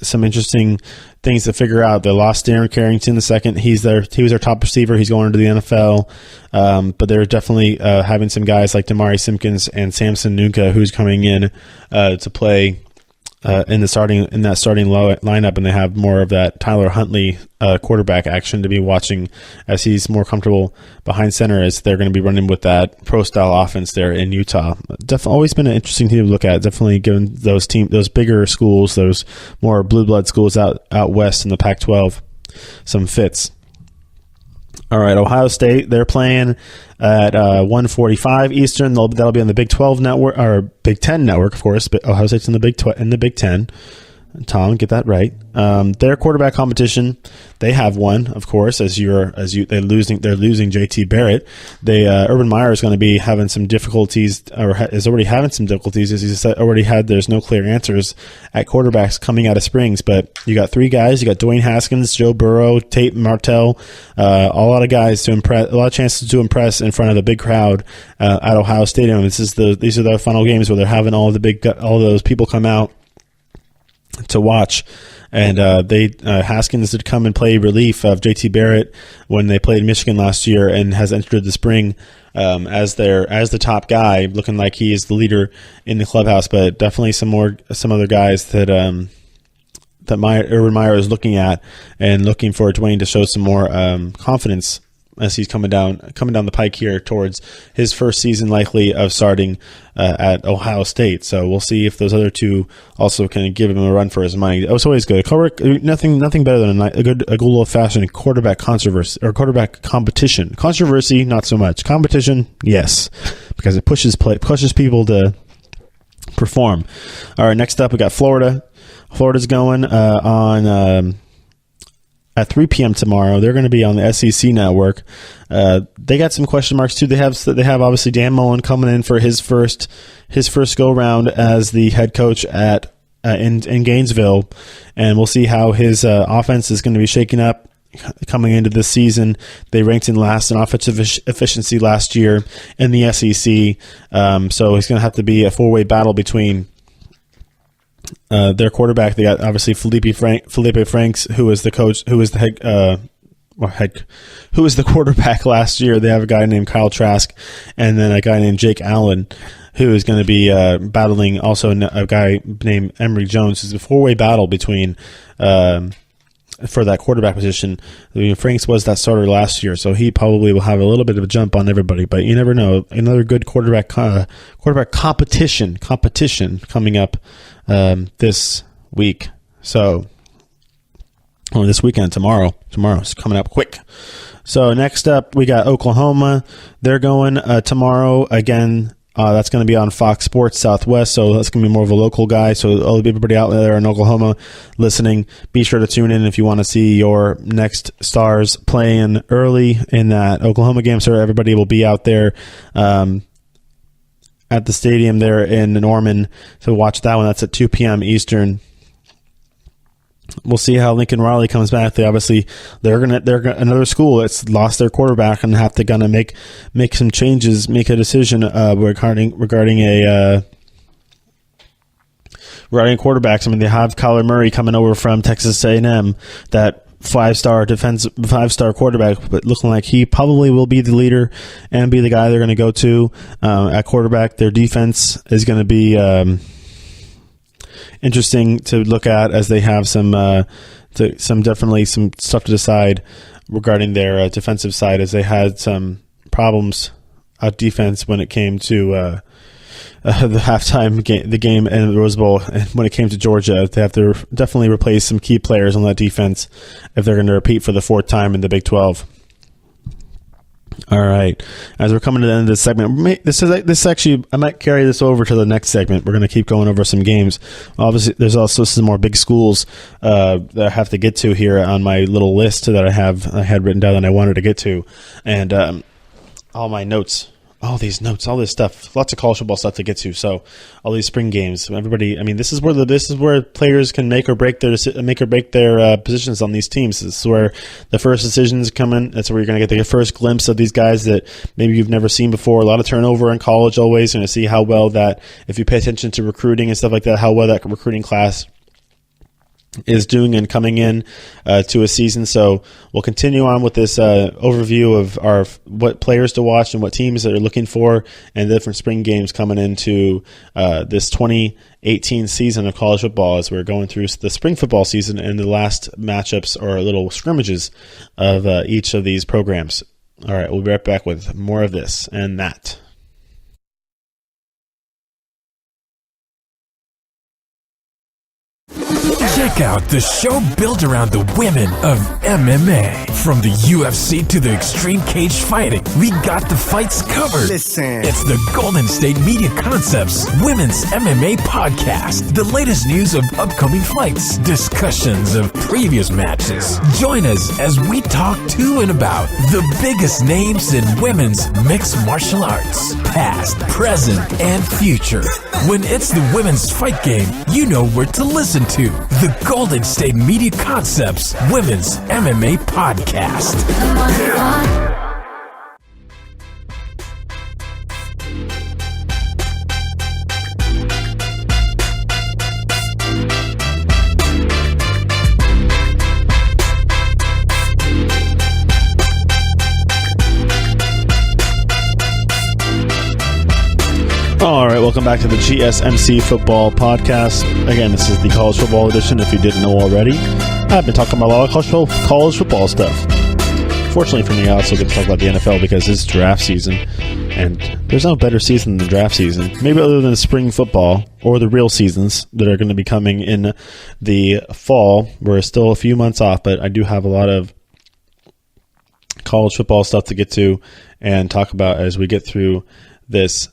some interesting things to figure out. They lost Darren Carrington the second. He was their top receiver. He's going into the NFL. But they're definitely having some guys like Damari Simpkins and Samson Nuka, who's coming in to play in that starting lineup, and they have more of that Tyler Huntley quarterback action to be watching as he's more comfortable behind center, as they're going to be running with that pro style offense there in Utah. Definitely always been an interesting team to look at. Definitely given those bigger schools, those more blue blood schools out west in the Pac-12, some fits. All right, Ohio State, they're playing at 1:45 Eastern. That'll be on the Big 12 network, or Big 10 network, of course. But Ohio State's in the Big 10. Tom, get that right. Their quarterback competition, they have one, of course. They're losing JT Barrett. Urban Meyer is going to be having some difficulties, or is already having some difficulties, as he's already had. There's no clear answers at quarterbacks coming out of Springs, but you got 3 guys. You got Dwayne Haskins, Joe Burrow, Tate Martell, a lot of guys to impress, a lot of chances to impress in front of the big crowd at Ohio Stadium. These are the final games where they're having all those people come out to watch, and Haskins did come and play relief of JT Barrett when they played Michigan last year, and has entered the spring as the top guy, looking like he is the leader in the clubhouse. But definitely some other guys that Urban Meyer is looking at, and looking for Dwayne to show some more confidence as he's coming down the pike here towards his first season likely of starting at Ohio State. So we'll see if those other two also can give him a run for his money. It's always good. Nothing better than a good old-fashioned quarterback controversy, or quarterback competition. Controversy, not so much. Competition, yes, because it pushes people to perform. All right, next up we got Florida. Florida's going on at 3 p.m. tomorrow. They're going to be on the SEC network. They got some question marks too. They have obviously Dan Mullen coming in for his first go round as the head coach at in Gainesville, and we'll see how his offense is going to be shaking up coming into this season. They ranked in last in offensive efficiency last year in the SEC, so it's going to have to be a 4-way battle between their quarterback. They got obviously Felipe Franks, who is the coach, who is the who was the quarterback last year. They have a guy named Kyle Trask, and then a guy named Jake Allen, who is going to be battling also a guy named Emory Jones. It's a 4-way battle between for that quarterback position. I mean, Franks was that starter last year, so he probably will have a little bit of a jump on everybody. But you never know. Another good quarterback competition coming up this week. So, this weekend, tomorrow's coming up quick. So next up, we got Oklahoma. They're going tomorrow again. That's going to be on Fox Sports Southwest, so that's going to be more of a local guy. So everybody out there in Oklahoma listening, be sure to tune in if you want to see your next stars playing early in that Oklahoma game. So everybody will be out there at the stadium there in Norman to watch that one. That's at 2 p.m. Eastern. we'll see how Lincoln Riley comes back. They're another school that's lost their quarterback and have to kind of make some changes, make a decision regarding quarterbacks. I mean, they have Kyler Murray coming over from Texas A&M, that five-star quarterback, but looking like he probably will be the leader and be the guy they're going to go to at quarterback. Their defense is going to be interesting to look at, as they have some stuff to decide regarding their defensive side, as they had some problems at defense when it came to the halftime game, the game in the Rose Bowl. And when it came to Georgia, they have to definitely replace some key players on that defense if they're going to repeat for the fourth time in the Big 12. All right, as we're coming to the end of this segment, this actually, I might carry this over to the next segment. We're going to keep going over some games. Obviously, there's also some more big schools that I have to get to here on my little list that I had written down that I wanted to get to, and all my notes. All these notes, all this stuff, lots of college football stuff to get to. So, all these spring games, everybody. I mean, this is where players can make or break their positions on these teams. This is where the first decisions come in. That's where you're going to get the first glimpse of these guys that maybe you've never seen before. A lot of turnover in college. Always going to see how well that, if you pay attention to recruiting and stuff like that, how well that recruiting class is doing and coming in to a season. So we'll continue on with this overview of what players to watch and what teams that are looking for, and the different spring games coming into this 2018 season of college football, as we're going through the spring football season and the last matchups or little scrimmages of each of these programs. All right, we'll be right back with more of this and that. Check out the show built around the women of MMA. From the UFC to the extreme cage fighting, we got the fights covered. Listen. It's the Golden State Media Concepts Women's MMA Podcast. The latest news of upcoming fights, discussions of previous matches. Join us as we talk to and about the biggest names in women's mixed martial arts, past, present, and future. When it's the women's fight game, you know where to listen to. The Golden State Media Concepts Women's MMA Podcast. All right, welcome back to the GSMC Football Podcast. Again, this is the college football edition, if you didn't know already. I've been talking about a lot of college football stuff. Fortunately for me, I also get to talk about the NFL because it's draft season, and there's no better season than draft season. Maybe other than spring football or the real seasons that are going to be coming in the fall. We're still a few months off, but I do have a lot of college football stuff to get to and talk about as we get through this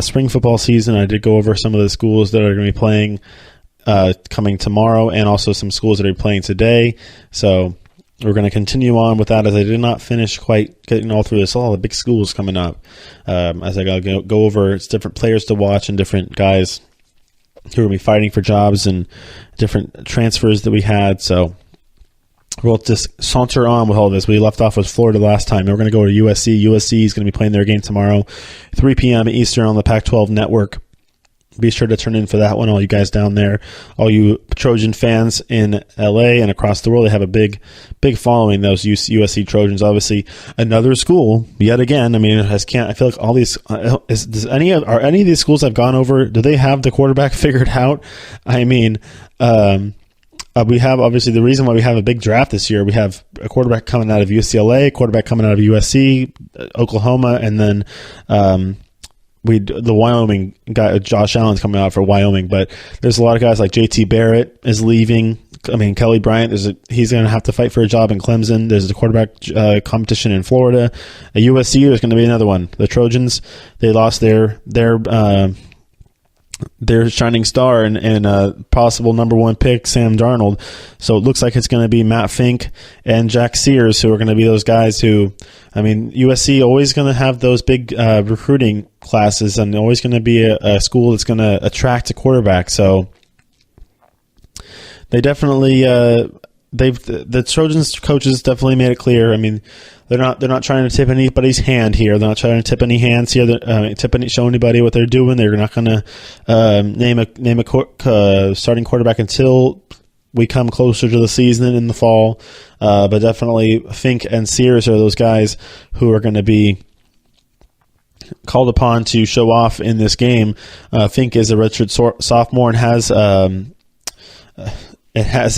spring football season. I did go over some of the schools that are going to be playing coming tomorrow, and also some schools that are playing today. So we're going to continue on with that, as I did not finish quite getting all through this. All the big schools coming up, as I got to go over it's different players to watch and different guys who are going to be fighting for jobs and different transfers that we had. So we'll just saunter on with all this. We left off with Florida last time. We're going to go to USC. USC is going to be playing their game tomorrow, 3 p.m. Eastern on the Pac-12 network. Be sure to turn in for that one, all you guys down there. All you Trojan fans in LA and across the world, they have a big following, those USC Trojans. Obviously, another school, yet again. I mean, I feel like all these, are any of these schools I've gone over, do they have the quarterback figured out? I mean, we have, obviously, the reason why we have a big draft this year, we have a quarterback coming out of UCLA, a quarterback coming out of USC, Oklahoma, and then the Wyoming guy, Josh Allen's coming out for Wyoming. But there's a lot of guys like JT Barrett is leaving. I mean, Kelly Bryant, he's going to have to fight for a job in Clemson. There's the quarterback competition in Florida. At USC, there's going to be another one. The Trojans, they lost their shining star and possible number one pick, Sam Darnold. So it looks like it's going to be Matt Fink and Jack Sears who are going to be those guys who, I mean, USC always going to have those big recruiting classes and always going to be a school that's going to attract a quarterback. So they definitely the Trojans coaches definitely made it clear. I mean, they're not trying to tip anybody's hand here. They're not trying to tip any hands here. Show anybody what they're doing. They're not going to name a starting quarterback until we come closer to the season in the fall. But definitely Fink and Sears are those guys who are going to be called upon to show off in this game. Fink is a redshirt sophomore and has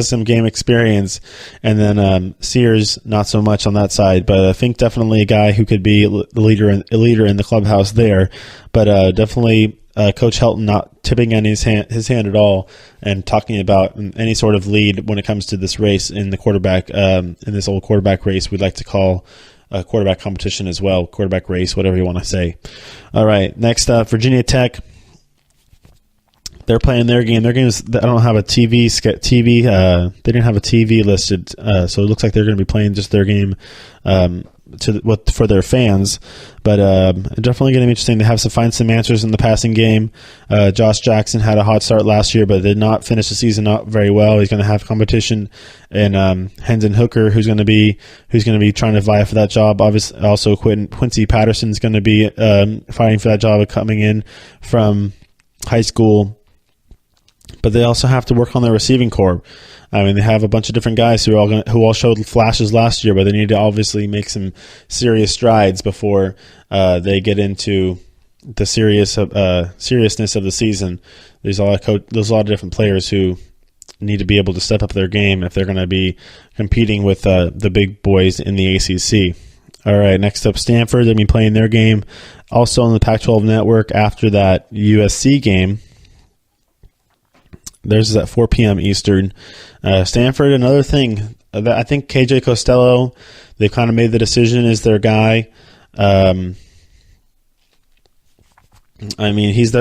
some game experience, and then Sears not so much on that side. But I think definitely a guy who could be a leader in the clubhouse there. But definitely Coach Helton not tipping in his hand at all, and talking about any sort of lead when it comes to this race in the quarterback in this old quarterback race we'd like to call a quarterback competition as well, quarterback race, whatever you want to say. All right, next up, Virginia Tech. They're playing their game. Their game is, I don't have a TV. They didn't have a TV listed, so it looks like they're going to be playing just their game for their fans. But definitely going to be interesting to find some answers in the passing game. Josh Jackson had a hot start last year, but did not finish the season not very well. He's going to have competition, and Hendon Hooker, who's going to be trying to vie for that job. Obviously, also Quincy Patterson's going to be fighting for that job of coming in from high school. But they also have to work on their receiving corps. I mean, they have a bunch of different guys who all showed flashes last year, but they need to obviously make some serious strides before they get into the seriousness of the season. There's a lot of different players who need to be able to step up their game if they're going to be competing with the big boys in the ACC. All right, next up, Stanford. They'll be playing their game also on the Pac-12 network after that USC game. Theirs is at 4 p.m. Eastern. Stanford, another thing. I think KJ Costello, they've kind of made the decision is their guy. I mean, he was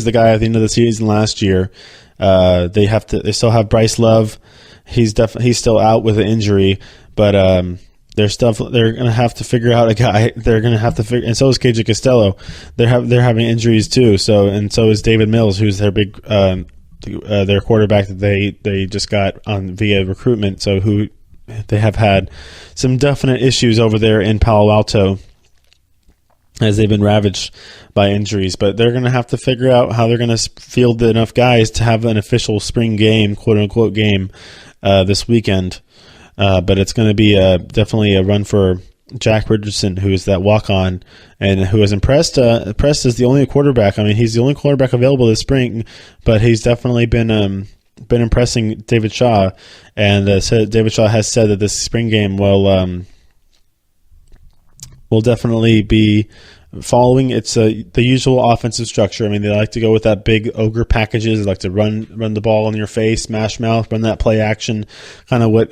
the guy at the end of the season last year. They still have Bryce Love. He's still out with an injury, but they're going to have to figure out a guy. They're going to have to figure, and so is KJ Costello. They're having injuries too. So is David Mills, who's their big their quarterback that they just got on via recruitment. So who they have had some definite issues over there in Palo Alto as they've been ravaged by injuries. But they're going to have to figure out how they're going to field enough guys to have an official spring game, quote unquote game, this weekend. But it's going to be definitely a run for Jack Richardson, who is that walk-on and who has impressed as the only quarterback. I mean, he's the only quarterback available this spring, but he's definitely been impressing David Shaw. And David Shaw has said that this spring game will definitely be following the usual offensive structure. I mean, they like to go with that big ogre packages. They like to run the ball in your face, smash mouth, run that play action, kind of what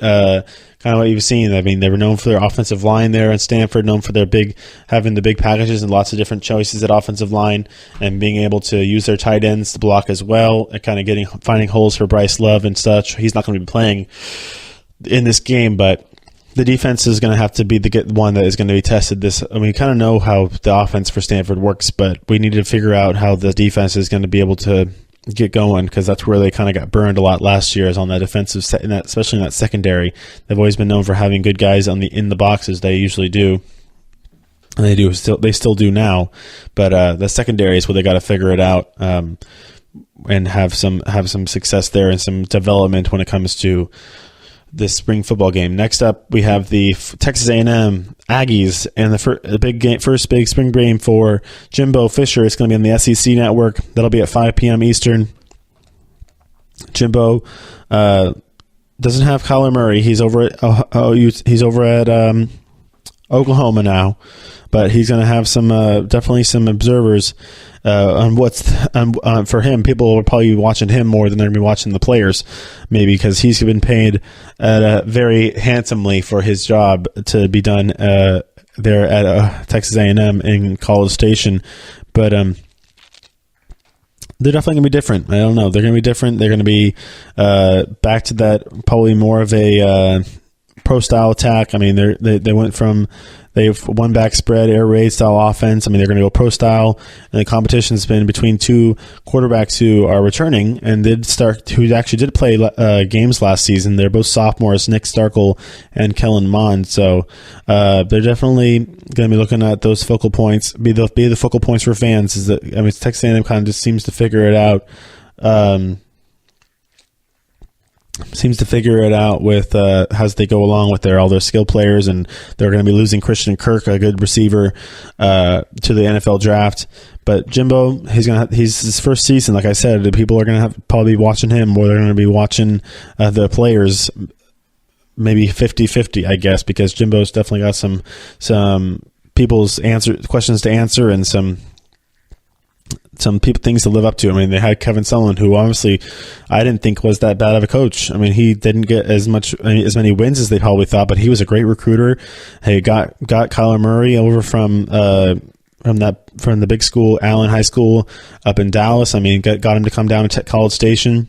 you've seen. I mean, they were known for their offensive line there at Stanford, known for having the big packages and lots of different choices at offensive line, and being able to use their tight ends to block as well, and kind of finding holes for Bryce Love and such. He's not going to be playing in this game, but the defense is going to have to be the one that is going to be tested. We kind of know how the offense for Stanford works, but we need to figure out how the defense is going to be able to get going, because that's where they kind of got burned a lot last year, is on that defensive set, especially in that secondary. They've always been known for having good guys in the boxes. They usually do, and they still do now. But the secondary is where they got to figure it out and have some success there and some development when it comes to this spring football game. Next up, we have the Texas A&M Aggies, and the first big spring game for Jimbo Fisher. It's going to be on the SEC network. That'll be at 5 p.m. Eastern. Jimbo doesn't have Kyler Murray. He's over at Oklahoma now, but he's going to have definitely some observers on for him. People will probably be watching him more than they're going to be watching the players, maybe, because he's been paid very handsomely for his job to be done there at Texas A&M in College Station. But they're definitely going to be different. I don't know. They're going to be different. They're going to be back to that, probably more of a pro style attack. I mean, they went from they've one back spread air raid style offense. I mean, they're going to go pro style, and the competition's been between two quarterbacks who are returning and who actually did play games last season. They're both sophomores, Nick Starkel and Kellen Mond. So they're definitely going to be looking at those focal points, be the focal points for fans. Is that, I mean, Texas A&M kind of just seems to figure it out. With as they go along with all their skill players, and they're going to be losing Christian Kirk, a good receiver, to the NFL draft. But Jimbo, he's his first season. Like I said, the people are going to probably be watching him, or they're going to be watching the players. Maybe 50-50, I guess, because Jimbo's definitely got some people's questions to answer, and some things to live up to. I mean, they had Kevin Sumlin, who honestly I didn't think was that bad of a coach. I mean, he didn't get as many wins as they probably thought, but he was a great recruiter. He got Kyler Murray over from the big school, Allen High School up in Dallas. I mean, got him to come down to College Station.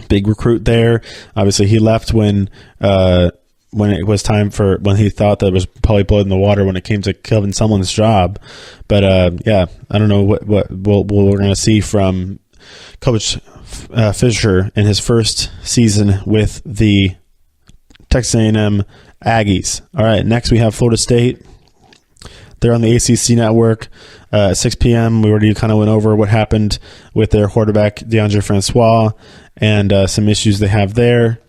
Big recruit there. Obviously, he left when it was time when he thought that it was probably blood in the water when it came to Kevin Sumlin's job. But I don't know what we're going to see from Coach Fisher in his first season with the Texas A&M Aggies. All right, next we have Florida State. They're on the ACC network. 6 p.m. We already kind of went over what happened with their quarterback DeAndre Francois and some issues they have there.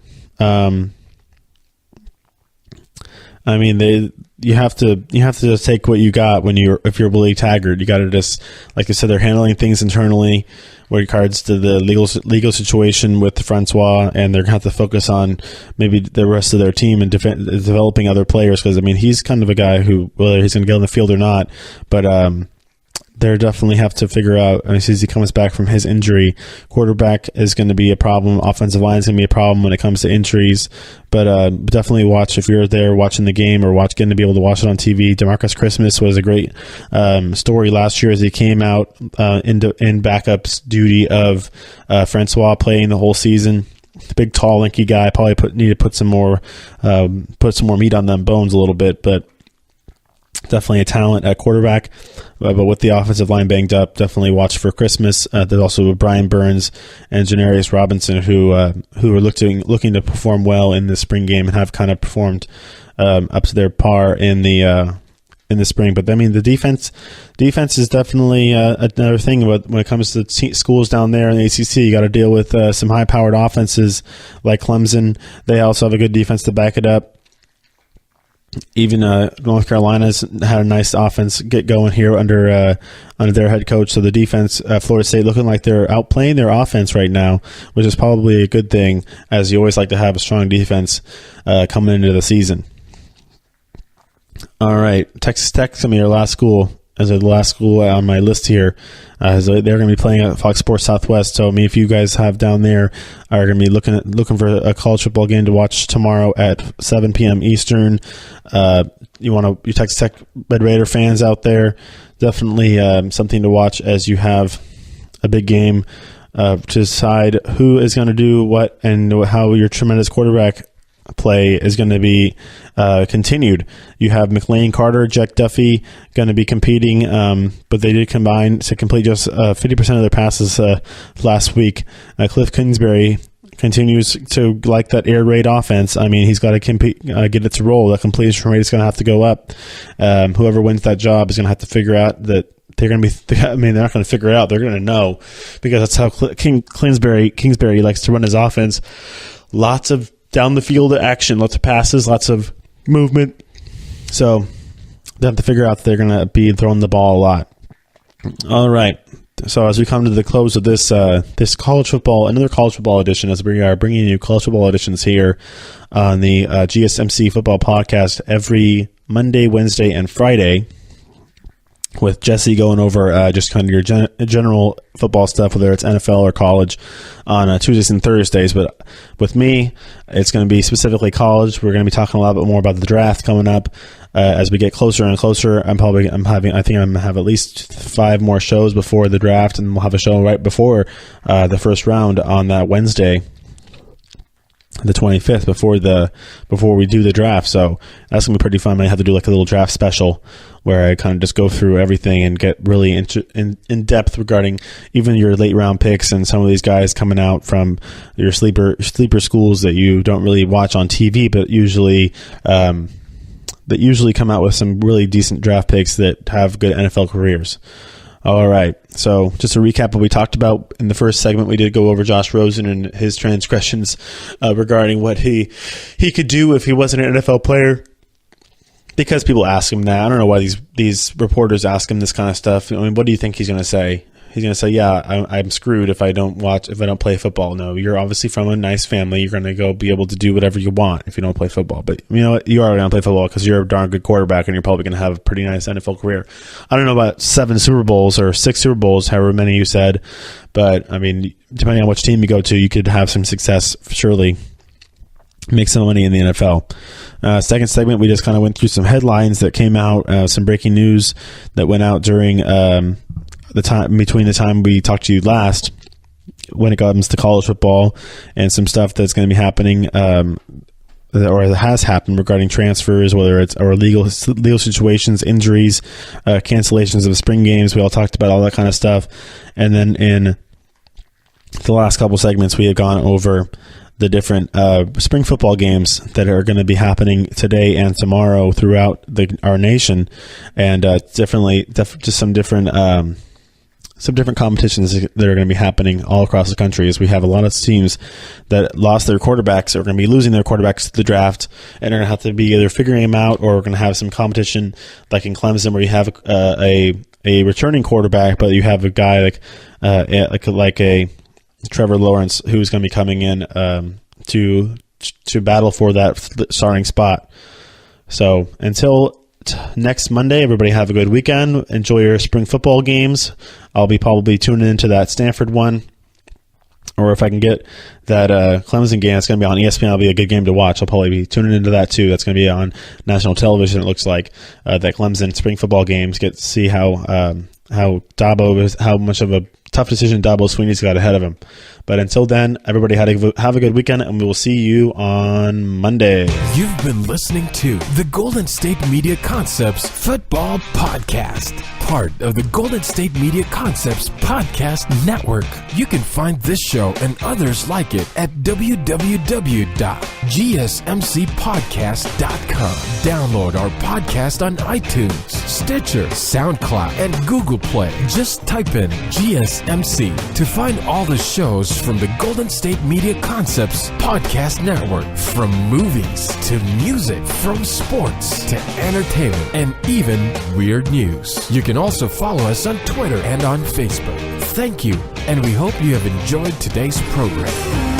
I mean, you have to just take what you got if you're Willie Taggart. You got to just, like I said, they're handling things internally with regards to the legal situation with Francois, and they're going to have to focus on maybe the rest of their team and developing other players, because I mean, he's kind of a guy who, whether he's going to get on the field or not, but they definitely have to figure out, as he comes back from his injury, quarterback is going to be a problem. Offensive line is going to be a problem when it comes to injuries. But definitely watch, if you're there watching the game or getting to be able to watch it on TV. DeMarcus Christmas was a great story last year as he came out in backups duty of Francois playing the whole season. Big, tall, lanky guy. Probably need to put some more meat on them bones a little bit, but definitely a talent at quarterback. But with the offensive line banged up, definitely watch for Christmas. There's also Brian Burns and Janarius Robinson who are looking to perform well in the spring game and have kind of performed up to their par in the spring. But I mean, the defense is definitely another thing. When it comes to schools down there in the ACC, you got to deal with some high-powered offenses like Clemson. They also have a good defense to back it up. Even North Carolina's had a nice offense get going here under their head coach. So the defense, Florida State, looking like they're outplaying their offense right now, which is probably a good thing, as you always like to have a strong defense coming into the season. All right, Texas Tech's going to be our last school. As the last school on my list here, they're going to be playing at Fox Sports Southwest. So, I mean, if you guys have down there are going to be looking for a college football game to watch tomorrow at 7 p.m. Eastern, you Texas Tech Red Raider fans out there, definitely something to watch as you have a big game to decide who is going to do what and how your tremendous quarterback play is going to be continued. You have McLean, Carter, Jack Duffy going to be competing, but they did combine to complete just 50% of their passes last week. Cliff Kingsbury continues to like that air raid offense. I mean, he's got to get it to roll. The completion rate is going to have to go up. Whoever wins that job is going to have to figure out that they're going to be, I mean, they're not going to figure it out. They're going to know, because that's how Kingsbury likes to run his offense. Lots of down the field action, lots of passes, lots of movement. So they have to figure out that they're going to be throwing the ball a lot. All right. So as we come to the close of this college football, another college football edition, as we are bringing you college football editions here on the GSMC Football Podcast every Monday, Wednesday, and Friday, with Jesse going over just kind of your general football stuff, whether it's NFL or college, on Tuesdays and Thursdays. But with me, it's going to be specifically college. We're going to be talking a lot bit more about the draft coming up as we get closer and closer. I think I'm going to have at least 5 more shows before the draft, and we'll have a show right before the first round on that Wednesday. the 25th before we do the draft. So that's gonna be pretty fun. I might have to do like a little draft special where I kind of just go through everything and get really in depth regarding even your late round picks and some of these guys coming out from your sleeper schools that you don't really watch on TV, but usually come out with some really decent draft picks that have good NFL careers. All right. So just to recap what we talked about in the first segment, we did go over Josh Rosen and his transgressions regarding what he could do if he wasn't an NFL player, because people ask him that. I don't know why these reporters ask him this kind of stuff. I mean, what do you think he's going to say? He's going to say, yeah, I'm screwed if I don't play football. No, you're obviously from a nice family. You're going to go be able to do whatever you want if you don't play football. But you know what? You are going to play football because you're a darn good quarterback and you're probably going to have a pretty nice NFL career. I don't know about 7 Super Bowls or 6 Super Bowls, however many you said. But, I mean, depending on which team you go to, you could have some success, surely. Make some money in the NFL. Second segment, we just kind of went through some headlines that came out, some breaking news that went out during the time between the time we talked to you last when it comes to college football, and some stuff that's going to be happening or has happened regarding transfers, whether it's or legal situations, injuries, cancellations of spring games. We all talked about all that kind of stuff. And then in the last couple segments, we have gone over the different spring football games that are going to be happening today and tomorrow throughout our nation, and just some different competitions that are going to be happening all across the country, as we have a lot of teams that lost their quarterbacks or are going to be losing their quarterbacks to the draft, and are going to have to be either figuring them out or we're going to have some competition like in Clemson where you have a returning quarterback, but you have a guy like a Trevor Lawrence who's going to be coming in to battle for that starting spot. So until next Monday, everybody have a good weekend. Enjoy your spring football games. I'll be probably tuning into that Stanford one, or if I can get that Clemson game, it's going to be on ESPN. It'll be a good game to watch. I'll probably be tuning into that too. That's going to be on national television. It looks like that Clemson spring football games. Get to see how Dabo is, how much of a tough decision Dabo Sweeney's got ahead of him. But until then, everybody have a good weekend, and we will see you on Monday. You've been listening to the Golden State Media Concepts Football Podcast, part of the Golden State Media Concepts Podcast Network. You can find this show and others like it at www.gsmcpodcast.com. Download our podcast on iTunes, Stitcher, SoundCloud, and Google Play. Just type in GSMC to find all the shows from the Golden State Media Concepts Podcast Network. From movies to music, from sports to entertainment, and even weird news. You can also follow us on Twitter and on Facebook. Thank you, and we hope you have enjoyed today's program.